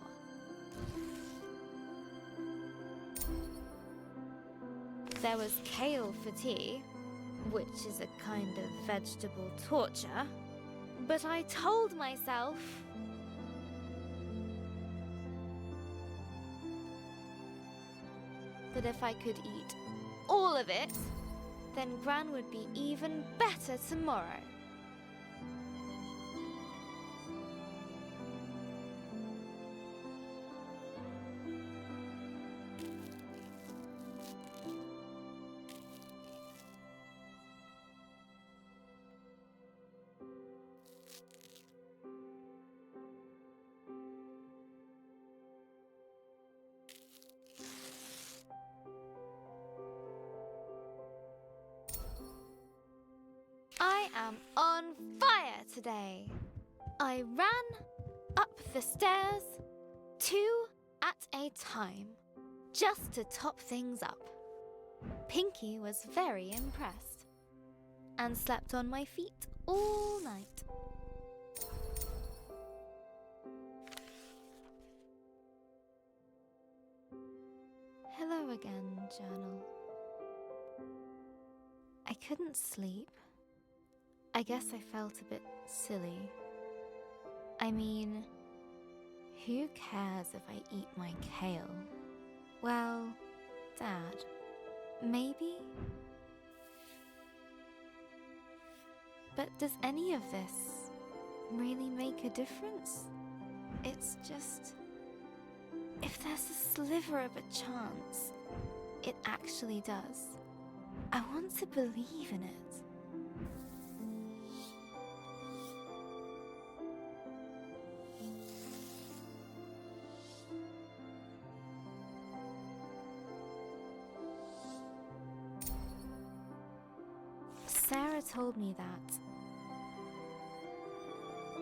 There was kale for tea, which is a kind of vegetable torture. But I told myself that if I could eat all of it, then Gran would be even better tomorrow. I am on fire today. I ran up the stairs, 2 at a time, just to top things up. Pinky was very impressed and slept on my feet all night. Hello again, journal. I couldn't sleep. I guess I felt a bit silly. I mean, who cares if I eat my kale? Well, Dad, maybe? But does any of this really make a difference? It's just, if there's a sliver of a chance it actually does, I want to believe in it. Sarah told me that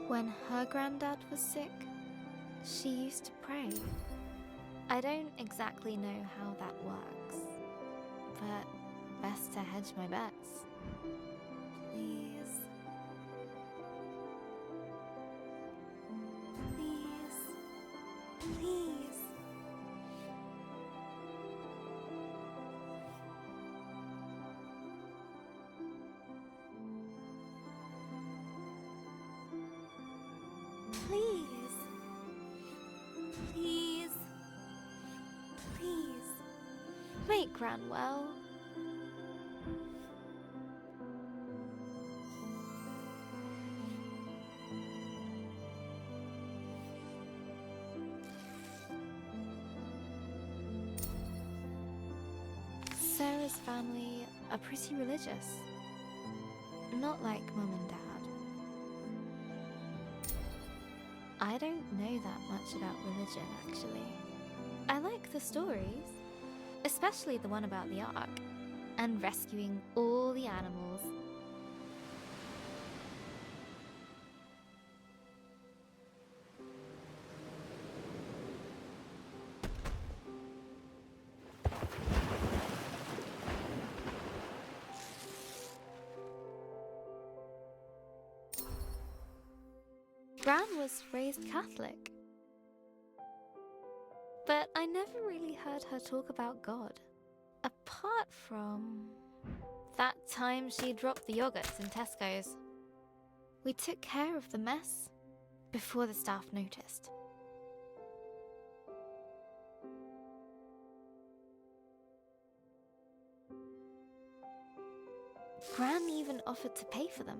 when her granddad was sick, she used to pray. I don't exactly know how that works, but best to hedge my bets. Please. Please. Please. Please. Please. Please. Make Gran well. Sarah's family are pretty religious. Not like Mum and Dad. I don't know that much about religion, actually. I like the stories, especially the one about the Ark, and rescuing all the animals. Gran was raised Catholic, but I never really heard her talk about God, apart from that time she dropped the yogurts in Tesco's. We took care of the mess before the staff noticed. Gran even offered to pay for them.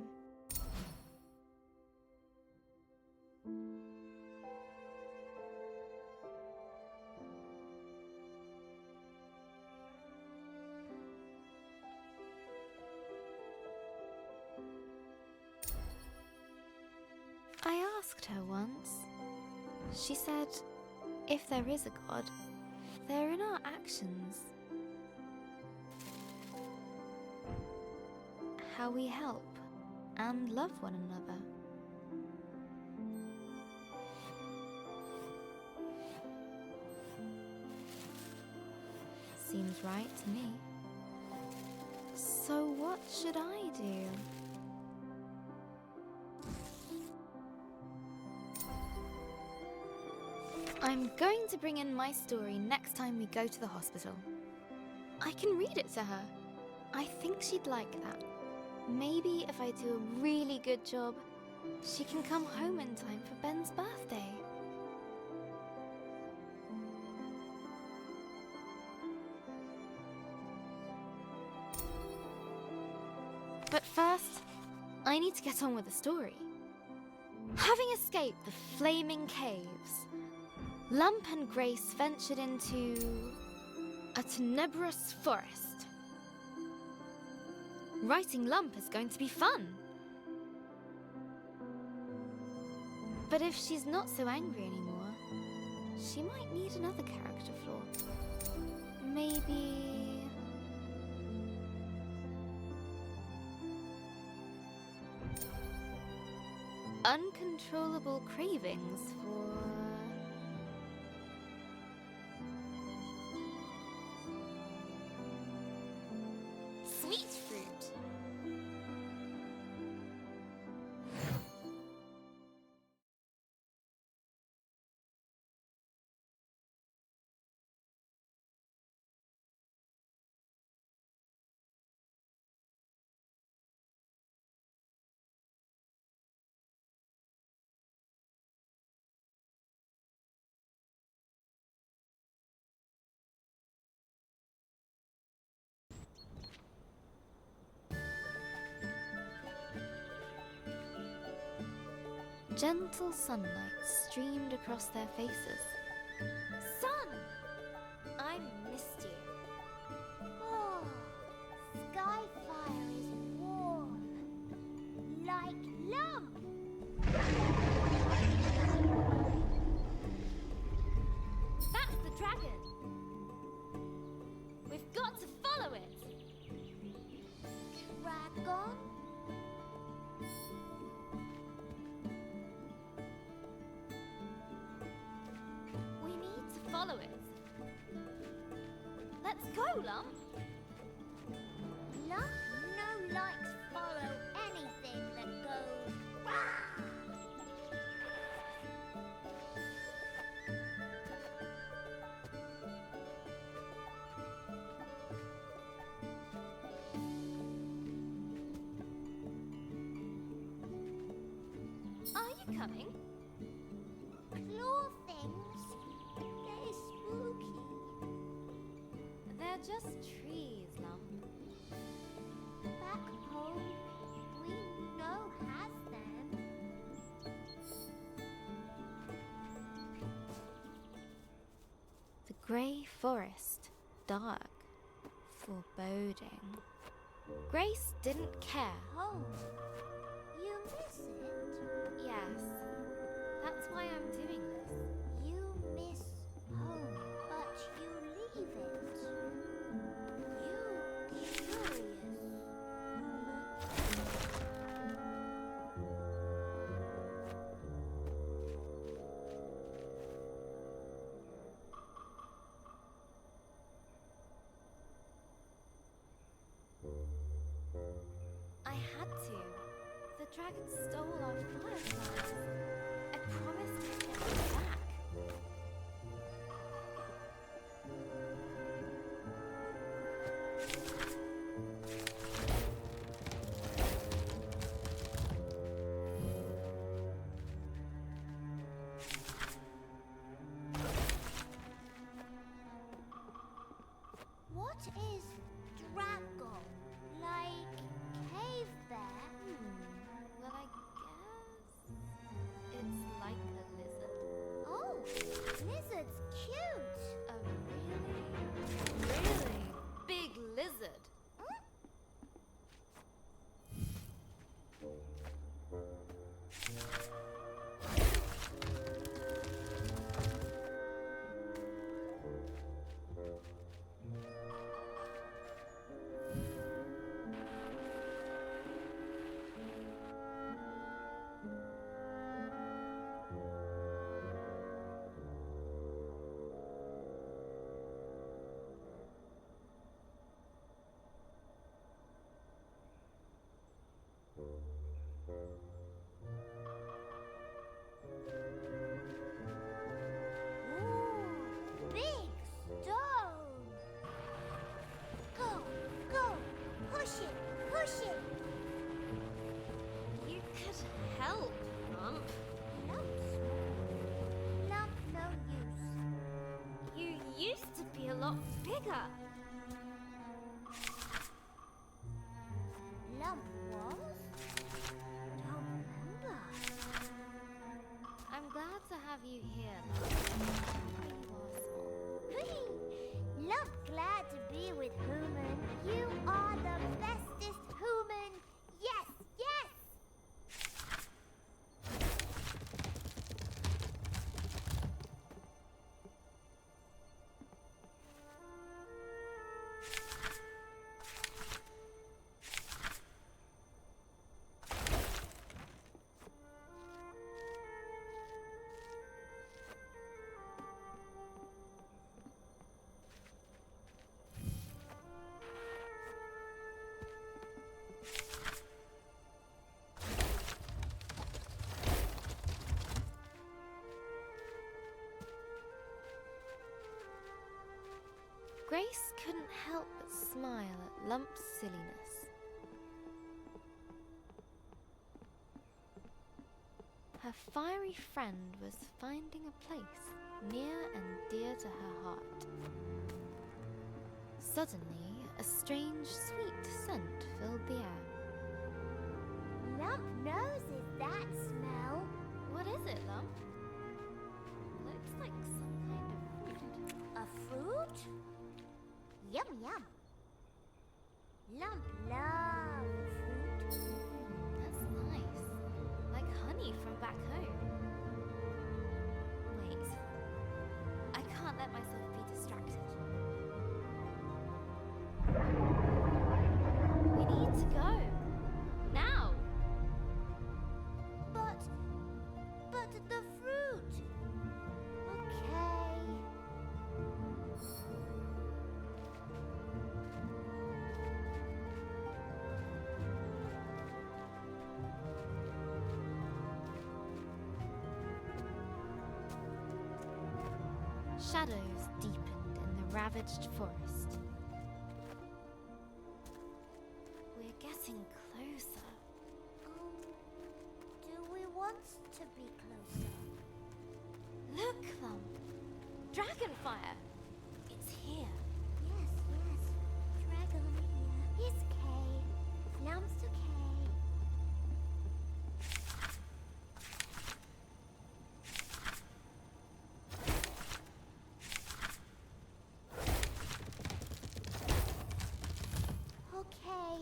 She said, if there is a God, they're in our actions. How we help and love one another. Seems right to me. So what should I do? I'm going to bring in my story next time we go to the hospital. I can read it to her. I think she'd like that. Maybe if I do a really good job, she can come home in time for Ben's birthday. But first, I need to get on with the story. Having escaped the flaming caves, Lump and Grace ventured into a tenebrous forest. Writing Lump is going to be fun. But if she's not so angry anymore, she might need another character flaw. Maybe... uncontrollable cravings for... sweet fruit. Gentle sunlight streamed across their faces. Sun! I missed you. Oh, Skyfire is warm. Like Lump. That's the dragon! We've got to follow it! Dragon? We need to follow it. Let's go, Lump! Lump no likes follow anything that goes "Rah!" Are you coming? Claw things. They're spooky. They're just trees, Lump. Back home, we know has them. The grey forest, dark, foreboding. Grace didn't care. Home. You miss it. Yes, that's why I'm doing this. You miss home, but you leave it. You curious. I had to. The dragon stole our fireflies. I promised to get them back. What is Drago? Like cave bear? Well, I guess it's like a lizard. Oh, lot bigger. Lump was? Don't remember. I'm glad to have you here, Lump. You are small. Lump glad to be with Human. You are the bestest Human. Yes, yes! Grace couldn't help but smile at Lump's silliness. Her fiery friend was finding a place near and dear to her heart. Suddenly, a strange, sweet scent filled the air. Lump knows that smell. What is it, Lump? Looks like some kind of fruit. A fruit? Yum yum. Lump loves fruit. That's nice. Like honey from back home. Wait. I can't let myself be distracted. We need to go. Now! But the fruit. Okay. Shadows deepened in the ravaged forest. We're getting closer. Do we want to be closer? Look, Lump! Dragonfire! It's here. Yes, yes. Dragon here. He's Kay. Lump's okay. Okay.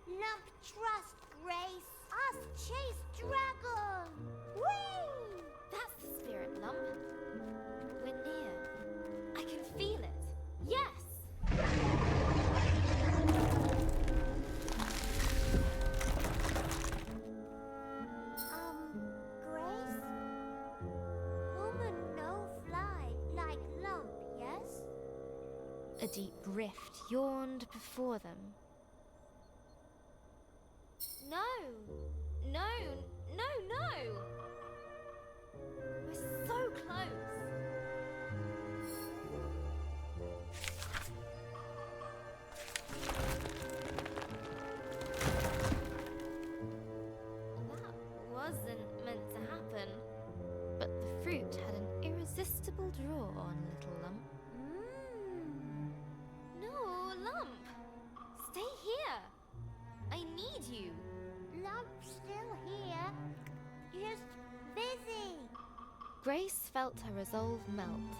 Lump trust Grace. Us chase dragon. Whee! That's the spirit, Lump. We're near. I can feel it. Yes! Grace? Human no fly like Lump, yes? A deep rift yawned before them. No! No! No! No! We're so close! That wasn't meant to happen. But the fruit had an irresistible draw on Little Lump. No, Lump! Stay here! I need you! Lump's still here. Just busy. Grace felt her resolve melt.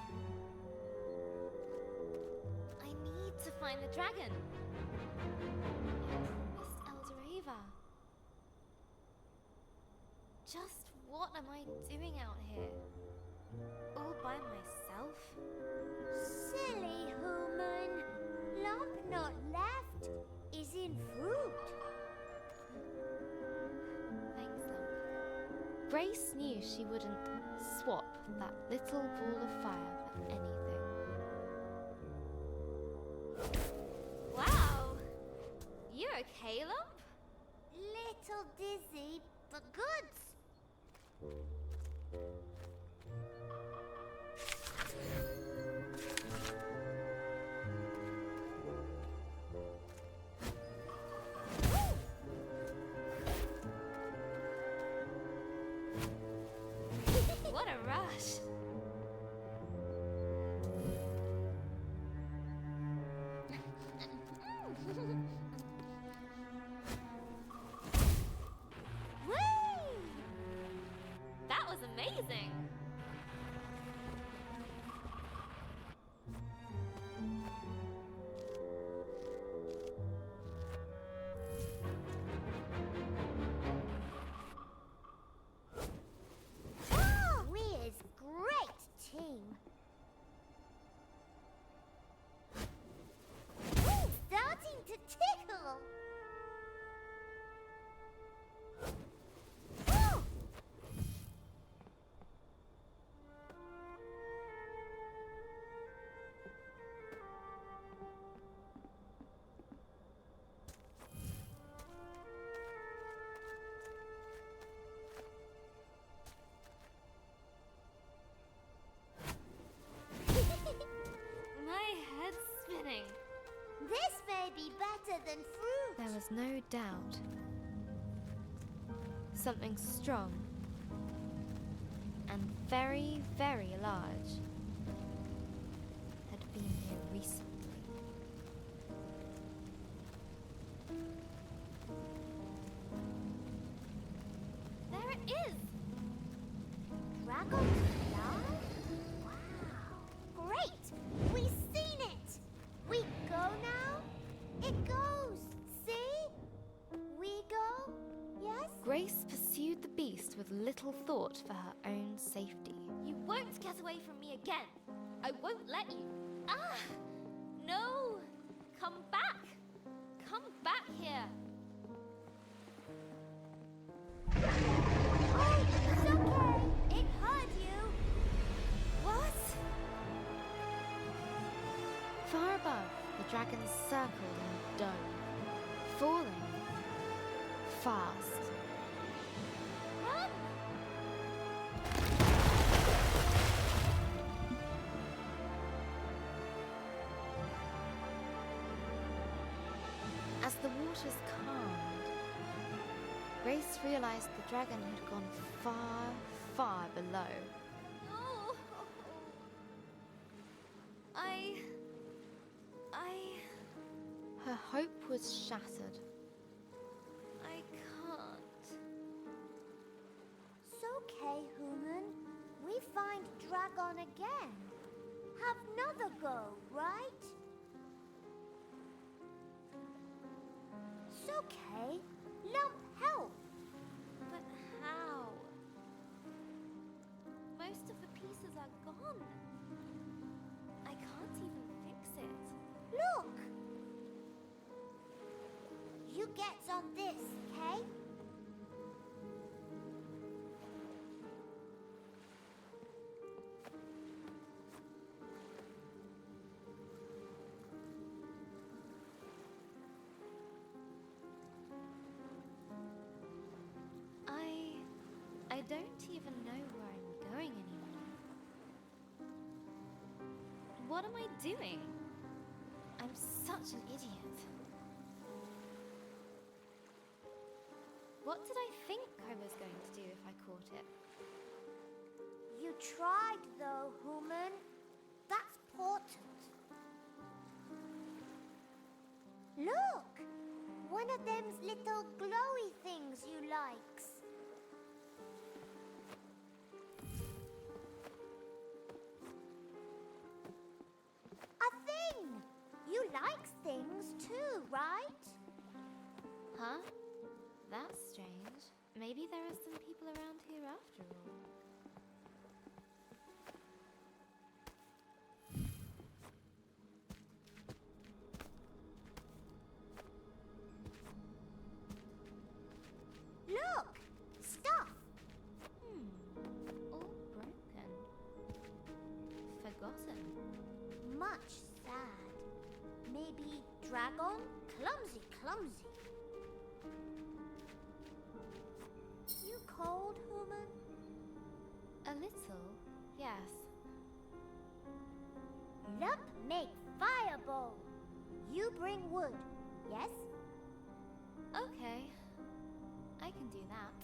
I need to find the dragon. I promised Eldoreva. Just what am I doing out here? All by myself? Silly human. Lump not left is in fruit. Thanks, Lump. Grace knew she wouldn't swap that little ball of fire for anything. Wow! You okay, Lump? Little dizzy, but goods. What a rush! was no doubt. Something strong and very, very large had been here recently. There it is! Dragonfly? Wow! Great! We've seen it! We go now? It goes! See? We go? Yes? Grace pursued the beast with little thought for her own safety. You won't get away from me again! I won't let you! Ah! No! Come back! Come back here! Oh, it's okay! It hurt you! What? Far above, the dragons circled in a dome, falling fast. Run! As the waters calmed, Grace realized the dragon had gone far, far below. No! Her hope was shattered. I can't. It's okay, human. We find dragon again. Have another go, right? It's okay. Lump help. But how? Most of the pieces are gone. I can't even fix it. Look. You get on this, okay? I don't even know where I'm going anymore. What am I doing? I'm such an idiot. What did I think I was going to do if I caught it? You tried though, human. That's important. Look! One of them's little glowy things you likes. A thing! You likes things too, right? Huh? That's strange. Maybe there are some people around here after all. Look! Stuff! All broken. Forgotten. Much sad. Maybe dragon? Clumsy, clumsy. You cold, human? A little, yes. Lump make fireball. You bring wood, yes? Okay. I can do that.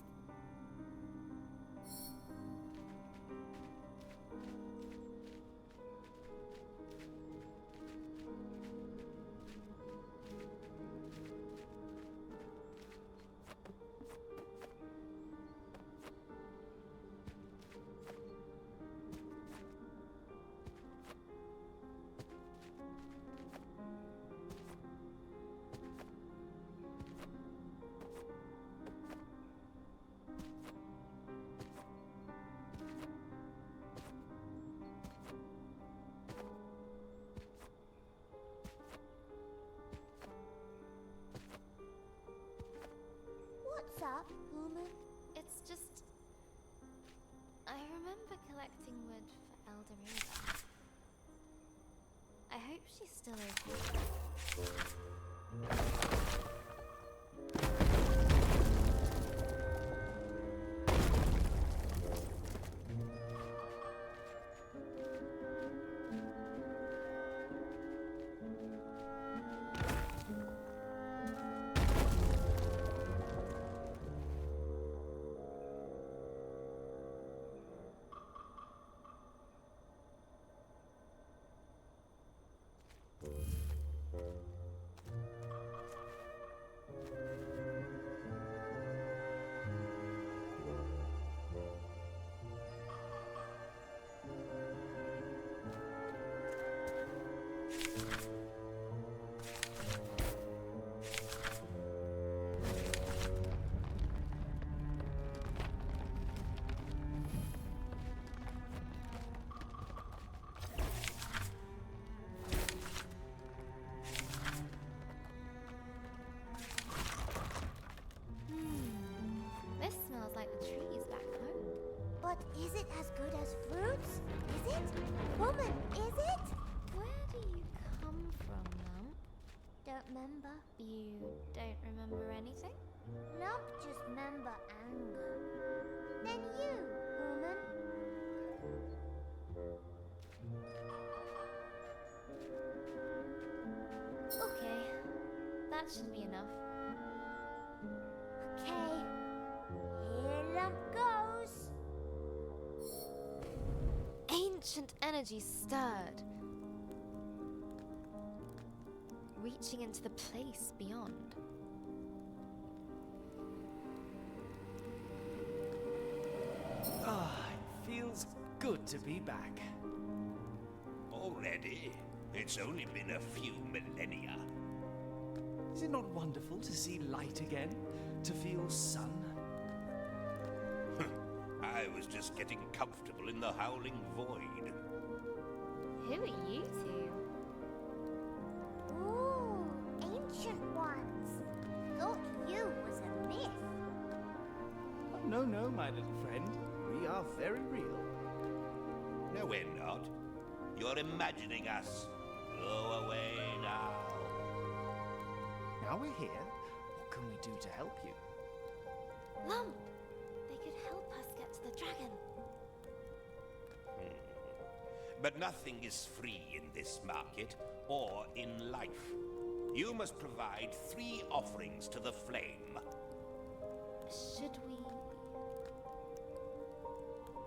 What's up, human? It's just... I remember collecting wood for Elderada. I hope she's still okay. This smells like the trees back home. But is it as good as fruits? Is it? Woman, is it? Where do you come from, Lump? Don't remember. You don't remember anything? Lump just remember anger. Then you, woman. Okay, that should be enough. Okay. Here Lump goes. Ancient energy stirred, reaching into the place beyond. Ah, it feels good to be back. Already? It's only been a few millennia. Is it not wonderful to see light again? To feel sun? I was just getting comfortable in the howling void. Who are you two? Ooh, ancient ones. Thought you was a myth. Oh, no, no, my little friend. We are very real. No, we're not. You're imagining us. Go away now. Now we're here. What can we do to help you? Lump! They could help us get to the dragon. But nothing is free in this market or in life. You must provide 3 offerings to the flame. Should we?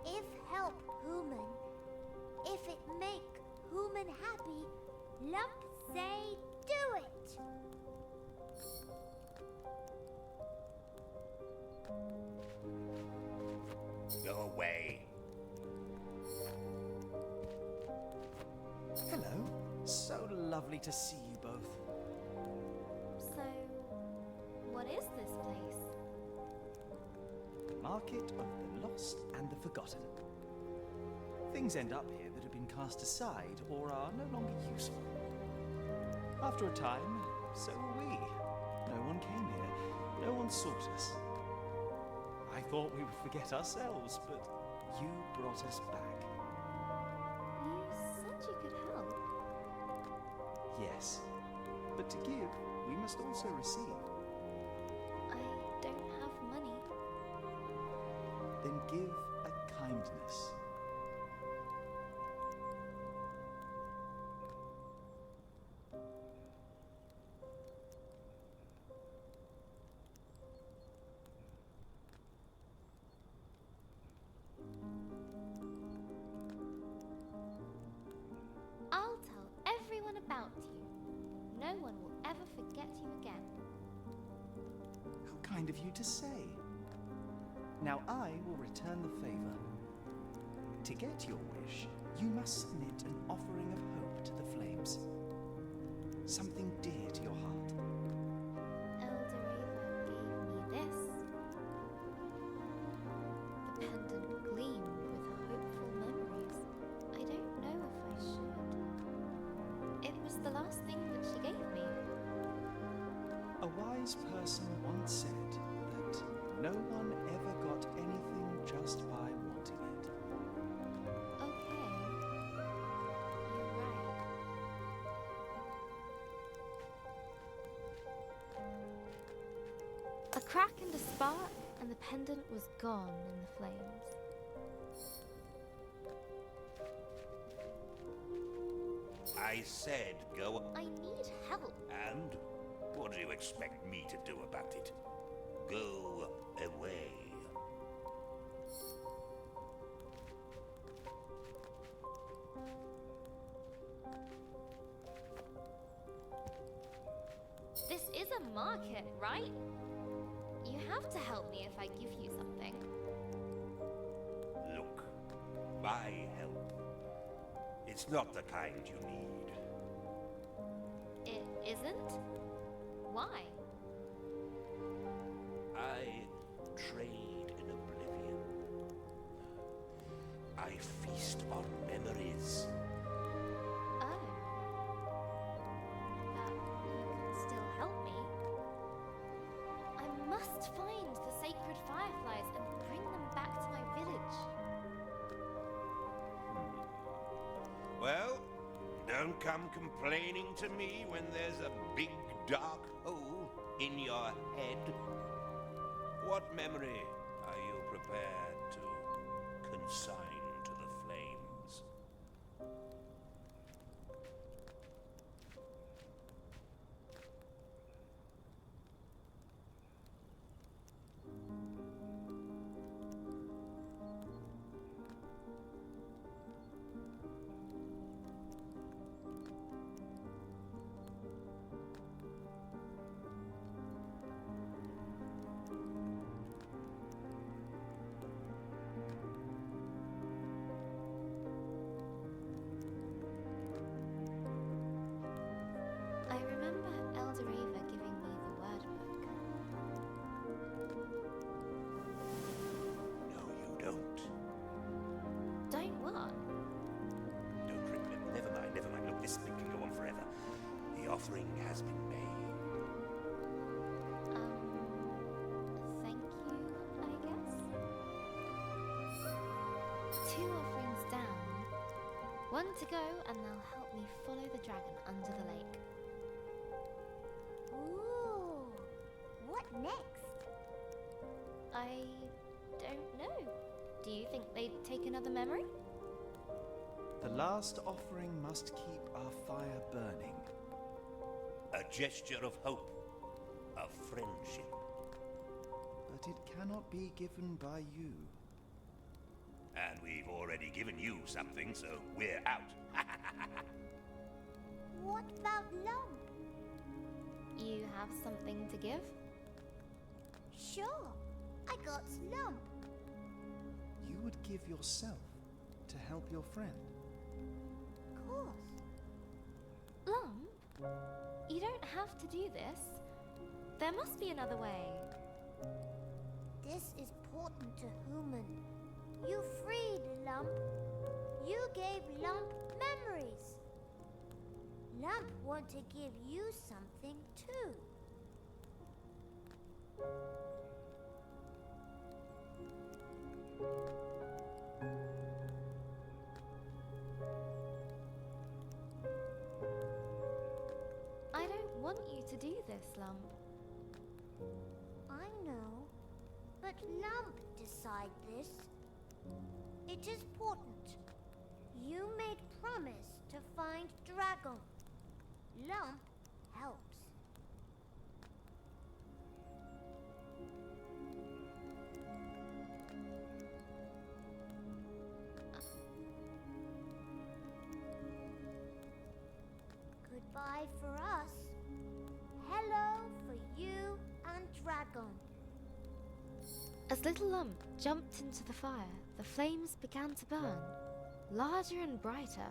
If help human, if it make human happy, Lump say do it. Go away. Hello. So lovely to see you both. So, what is this place? Market of the Lost and the Forgotten. Things end up here that have been cast aside or are no longer useful. After a time, so were we. No one came here. No one sought us. I thought we would forget ourselves, but you brought us back. You said you could help. Yes, but to give, we must also receive. I don't have money. Then give a kindness. I'll tell everyone about you. No one will ever forget you again. How kind of you to say. Now I will return the favor. To get your wish, you must submit an offering of hope to the flames. Something dear to your heart. Elder Ava gave me this. The pendant gleamed with hopeful memories. I don't know if I should. It was the last thing that she gave me. A wise person once said that no one ever got anything just by wanting it. Okay. You're right. A crack and a spark, and the pendant was gone in the flames. I said go. I need help. And what do you expect me to do about it? Go away. a market, right? You have to help me if I give you something. Look, my help. It's not the kind you need. It isn't? Why? I trade in oblivion. I feast on memories. Oh. But you can still help me. I must find the sacred fireflies and bring them back to my village. Well, don't come complaining to me when there's a big dark hole in your head. What memory are you prepared to consign to the flames? I remember Elder Ava giving me the word book. No, you don't. Don't what? Don't remember. Never mind, never mind. Look, this thing can go on forever. The offering has been made. Thank you, I guess? 2 offerings down. 1 to go, and they'll help me follow the dragon under the lake. Ooh. What next? I don't know. Do you think they'd take another memory? The last offering must keep our fire burning. A gesture of hope, of friendship. But it cannot be given by you. And we've already given you something, so we're out. What about Lump? You have something to give? Sure. I got Lump. You would give yourself to help your friend. Of course. Lump? You don't have to do this. There must be another way. This is important to Human. You freed Lump. You gave Lump memories. Lump want to give you something too. I don't want you to do this, Lump. I know, but Lump decide this. It is important. You made promise to find Dragon. Lump helps. Goodbye for us. Hello for you and Dragon. As Little Lump jumped into the fire, the flames began to burn, larger and brighter.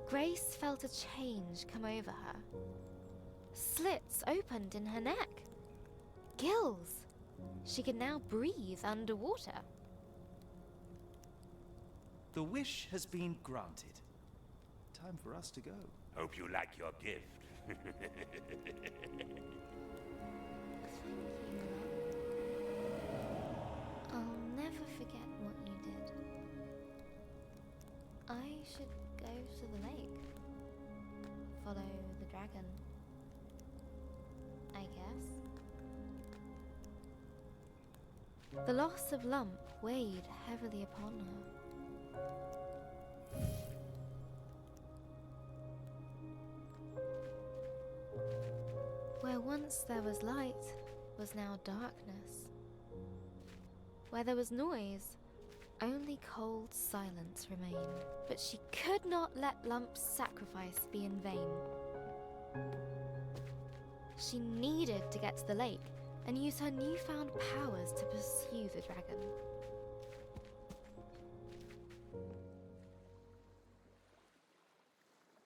Grace felt a change come over her. Slits opened in her neck. Gills. She could now breathe underwater. The wish has been granted. Time for us to go. Hope you like your gift. Thank you, Lump. I'll never forget what you did. I should go to the lake. Follow the dragon. I guess. The loss of Lump weighed heavily upon her. Where once there was light was now darkness. Where there was noise, only cold silence remained. But she could not let Lump's sacrifice be in vain. She needed to get to the lake and use her newfound powers to pursue the dragon.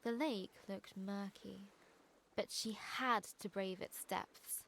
The lake looked murky, but she had to brave its depths.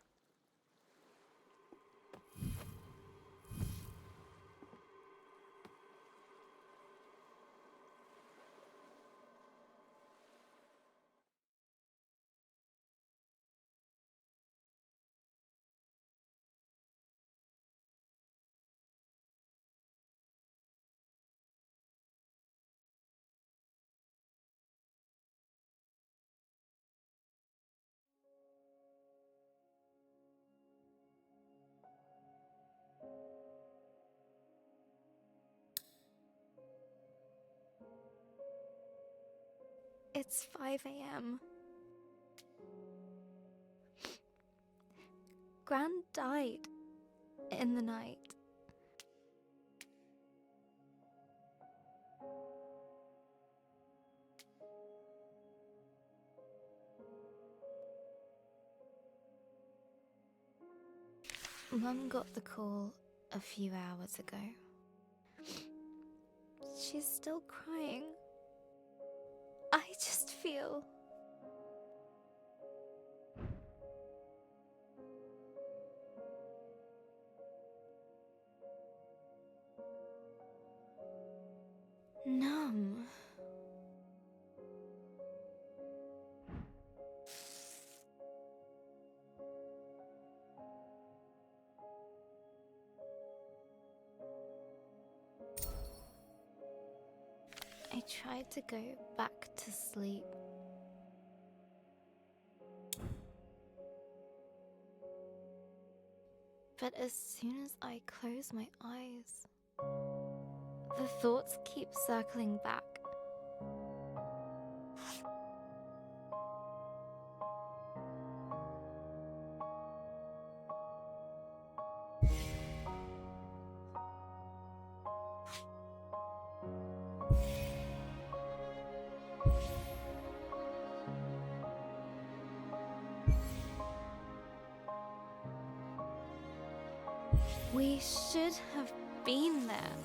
It's 5 a.m. Gran died in the night. Mum got the call a few hours ago. She's still crying. I just feel... numb. I tried to go back to sleep. But as soon as I close my eyes, the thoughts keep circling back. We should have been there.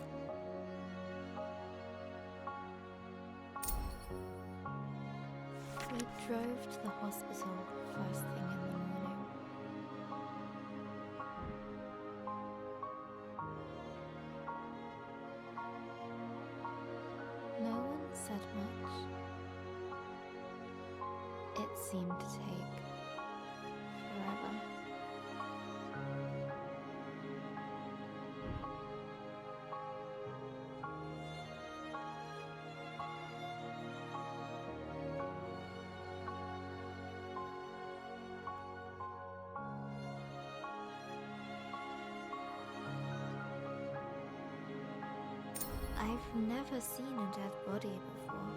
We drove to the hospital first thing in the morning. No one said much. It seemed to take forever. I've never seen a dead body before.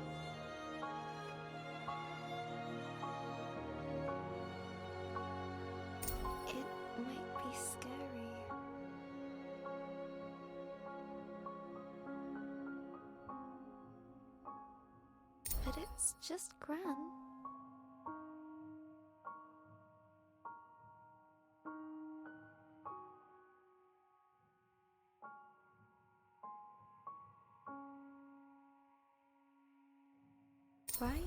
It might be scary. But it's just Gran. Right?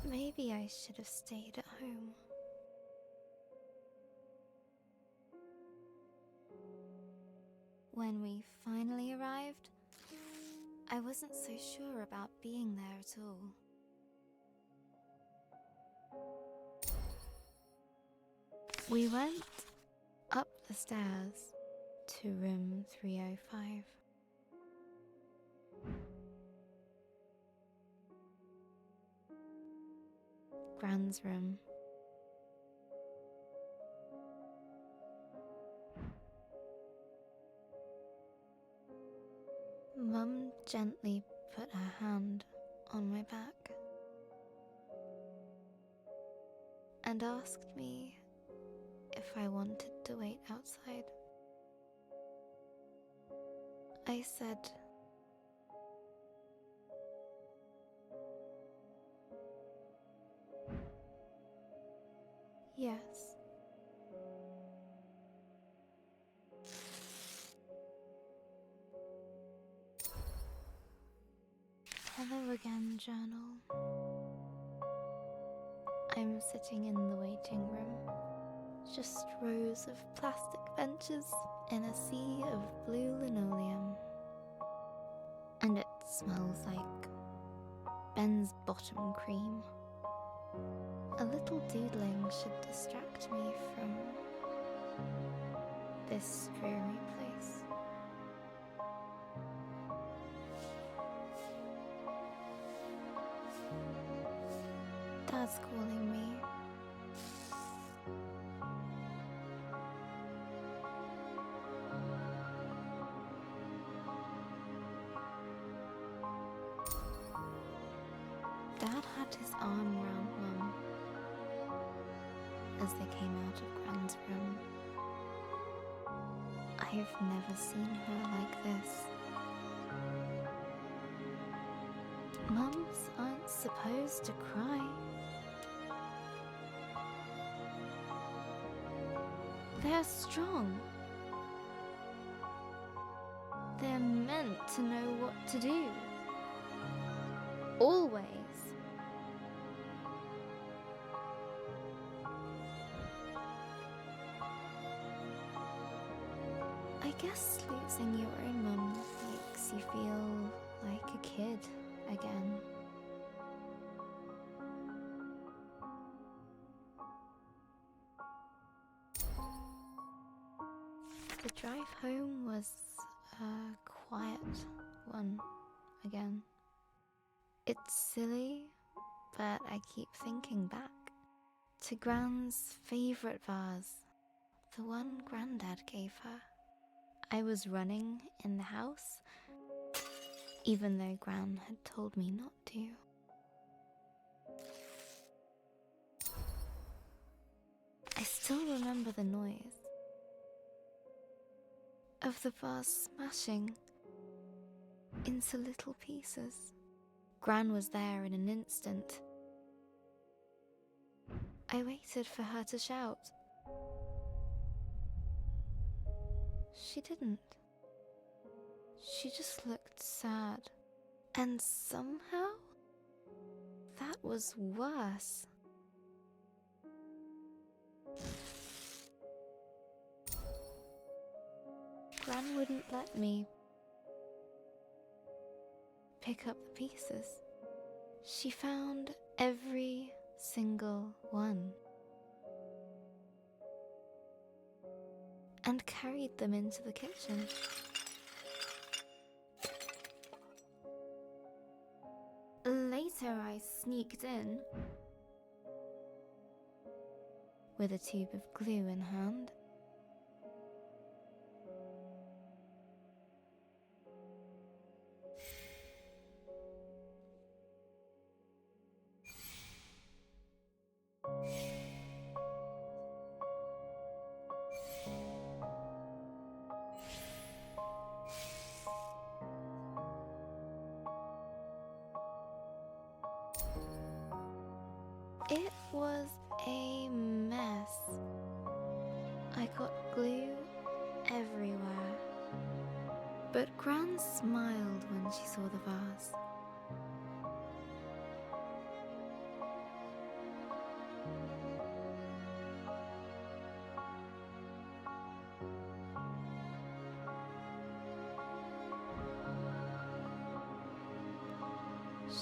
Maybe I should have stayed at home. When we finally arrived, I wasn't so sure about being there at all. We went up the stairs to room 305. Gran's room. Mum gently put her hand on my back and asked me if I wanted to wait outside. I said, yes. Hello again, journal. I'm sitting in the waiting room. Just rows of plastic benches in a sea of blue linoleum. And it smells like Ben's bottom cream. A little doodling should distract me from this dreary place. Dad's calling me. Dad had his arm round Mum as they came out of Gran's room. I've never seen her like this. Mums aren't supposed to cry. They're strong. They're meant to know what to do. Always. I guess losing your own mum makes you feel like a kid again. The drive home was a quiet one again. It's silly, but I keep thinking back to Gran's favourite vase, the one Grandad gave her. I was running in the house, even though Gran had told me not to. I still remember the noise of the vase smashing into little pieces. Gran was there in an instant. I waited for her to shout. She didn't. She just looked sad. And somehow, that was worse. Gran wouldn't let me pick up the pieces. She found every single one and carried them into the kitchen. Later, I sneaked in with a tube of glue in hand. It was a mess. I got glue everywhere. But Gran smiled when she saw the vase.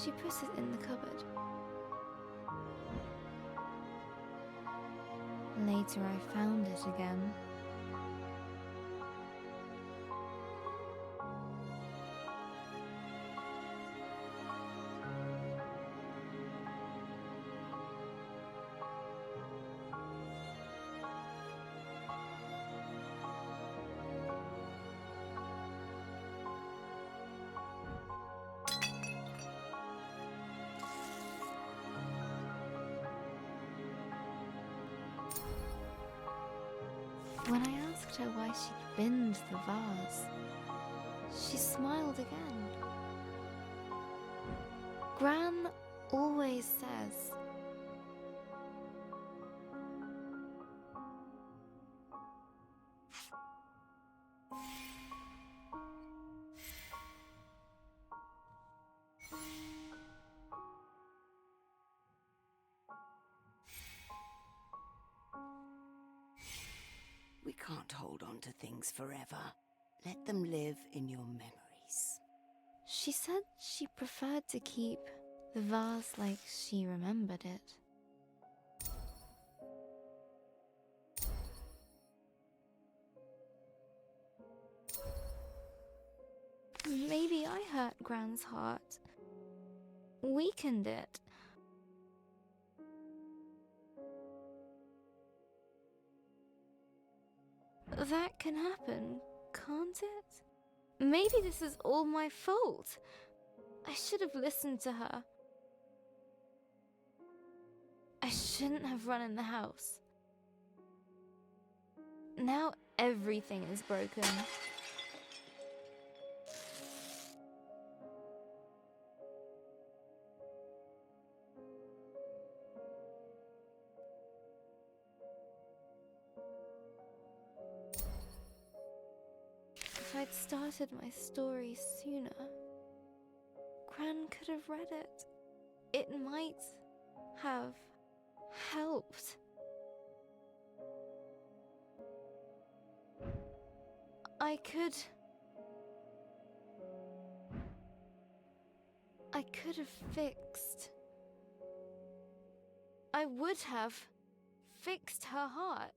She put it in the cupboard. Later I found it again. When I asked her why she'd binned the vase, she smiled again. Gran always says, We can't hold on to things forever. Let them live in your memories. she said she preferred to keep the vase like she remembered it. Maybe I hurt Gran's heart, weakened it. That can happen, can't it? Maybe this is all my fault. I should have listened to her. I shouldn't have run in the house. Now everything is broken. If I'd started my story sooner, Gran could have read it. It might have helped. I could have fixed. I would have fixed her heart.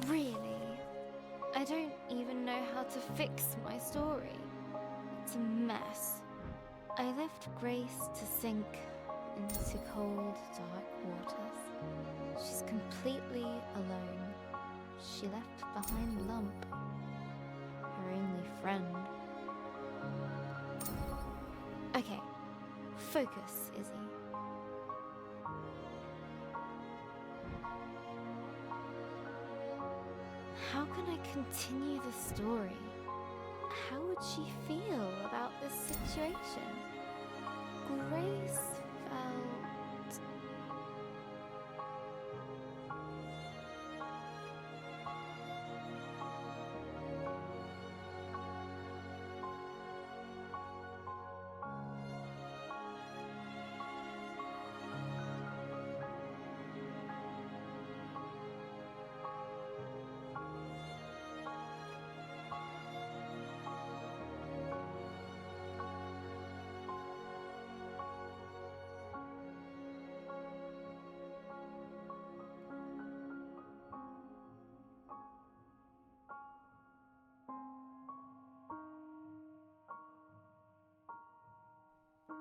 Really? I don't even know how to fix my story. It's a mess. I left Grace to sink into cold, dark waters. She's completely alone. She left behind Lump, her only friend. Okay, focus, Izzy. How can I continue the story? How would she feel about this situation? Grace felt...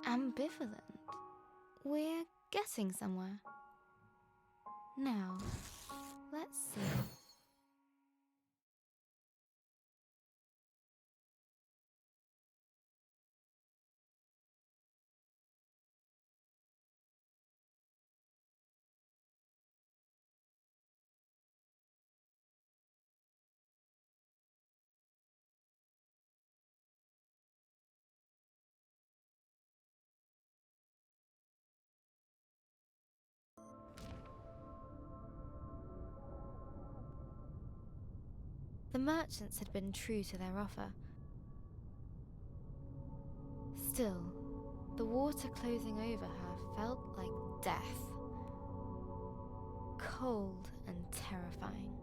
ambivalent. We're getting somewhere. Now, let's see. The merchants had been true to their offer. Still, the water closing over her felt like death. Cold and terrifying.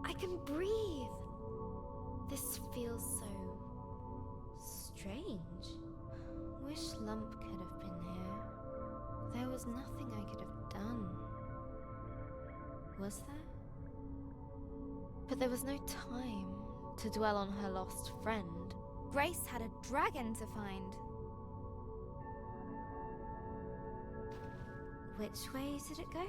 I can breathe! This feels so strange. Wish Lump could have been here. There was nothing I could have done. Was there? But there was no time to dwell on her lost friend. Grace had a dragon to find. Which way did it go?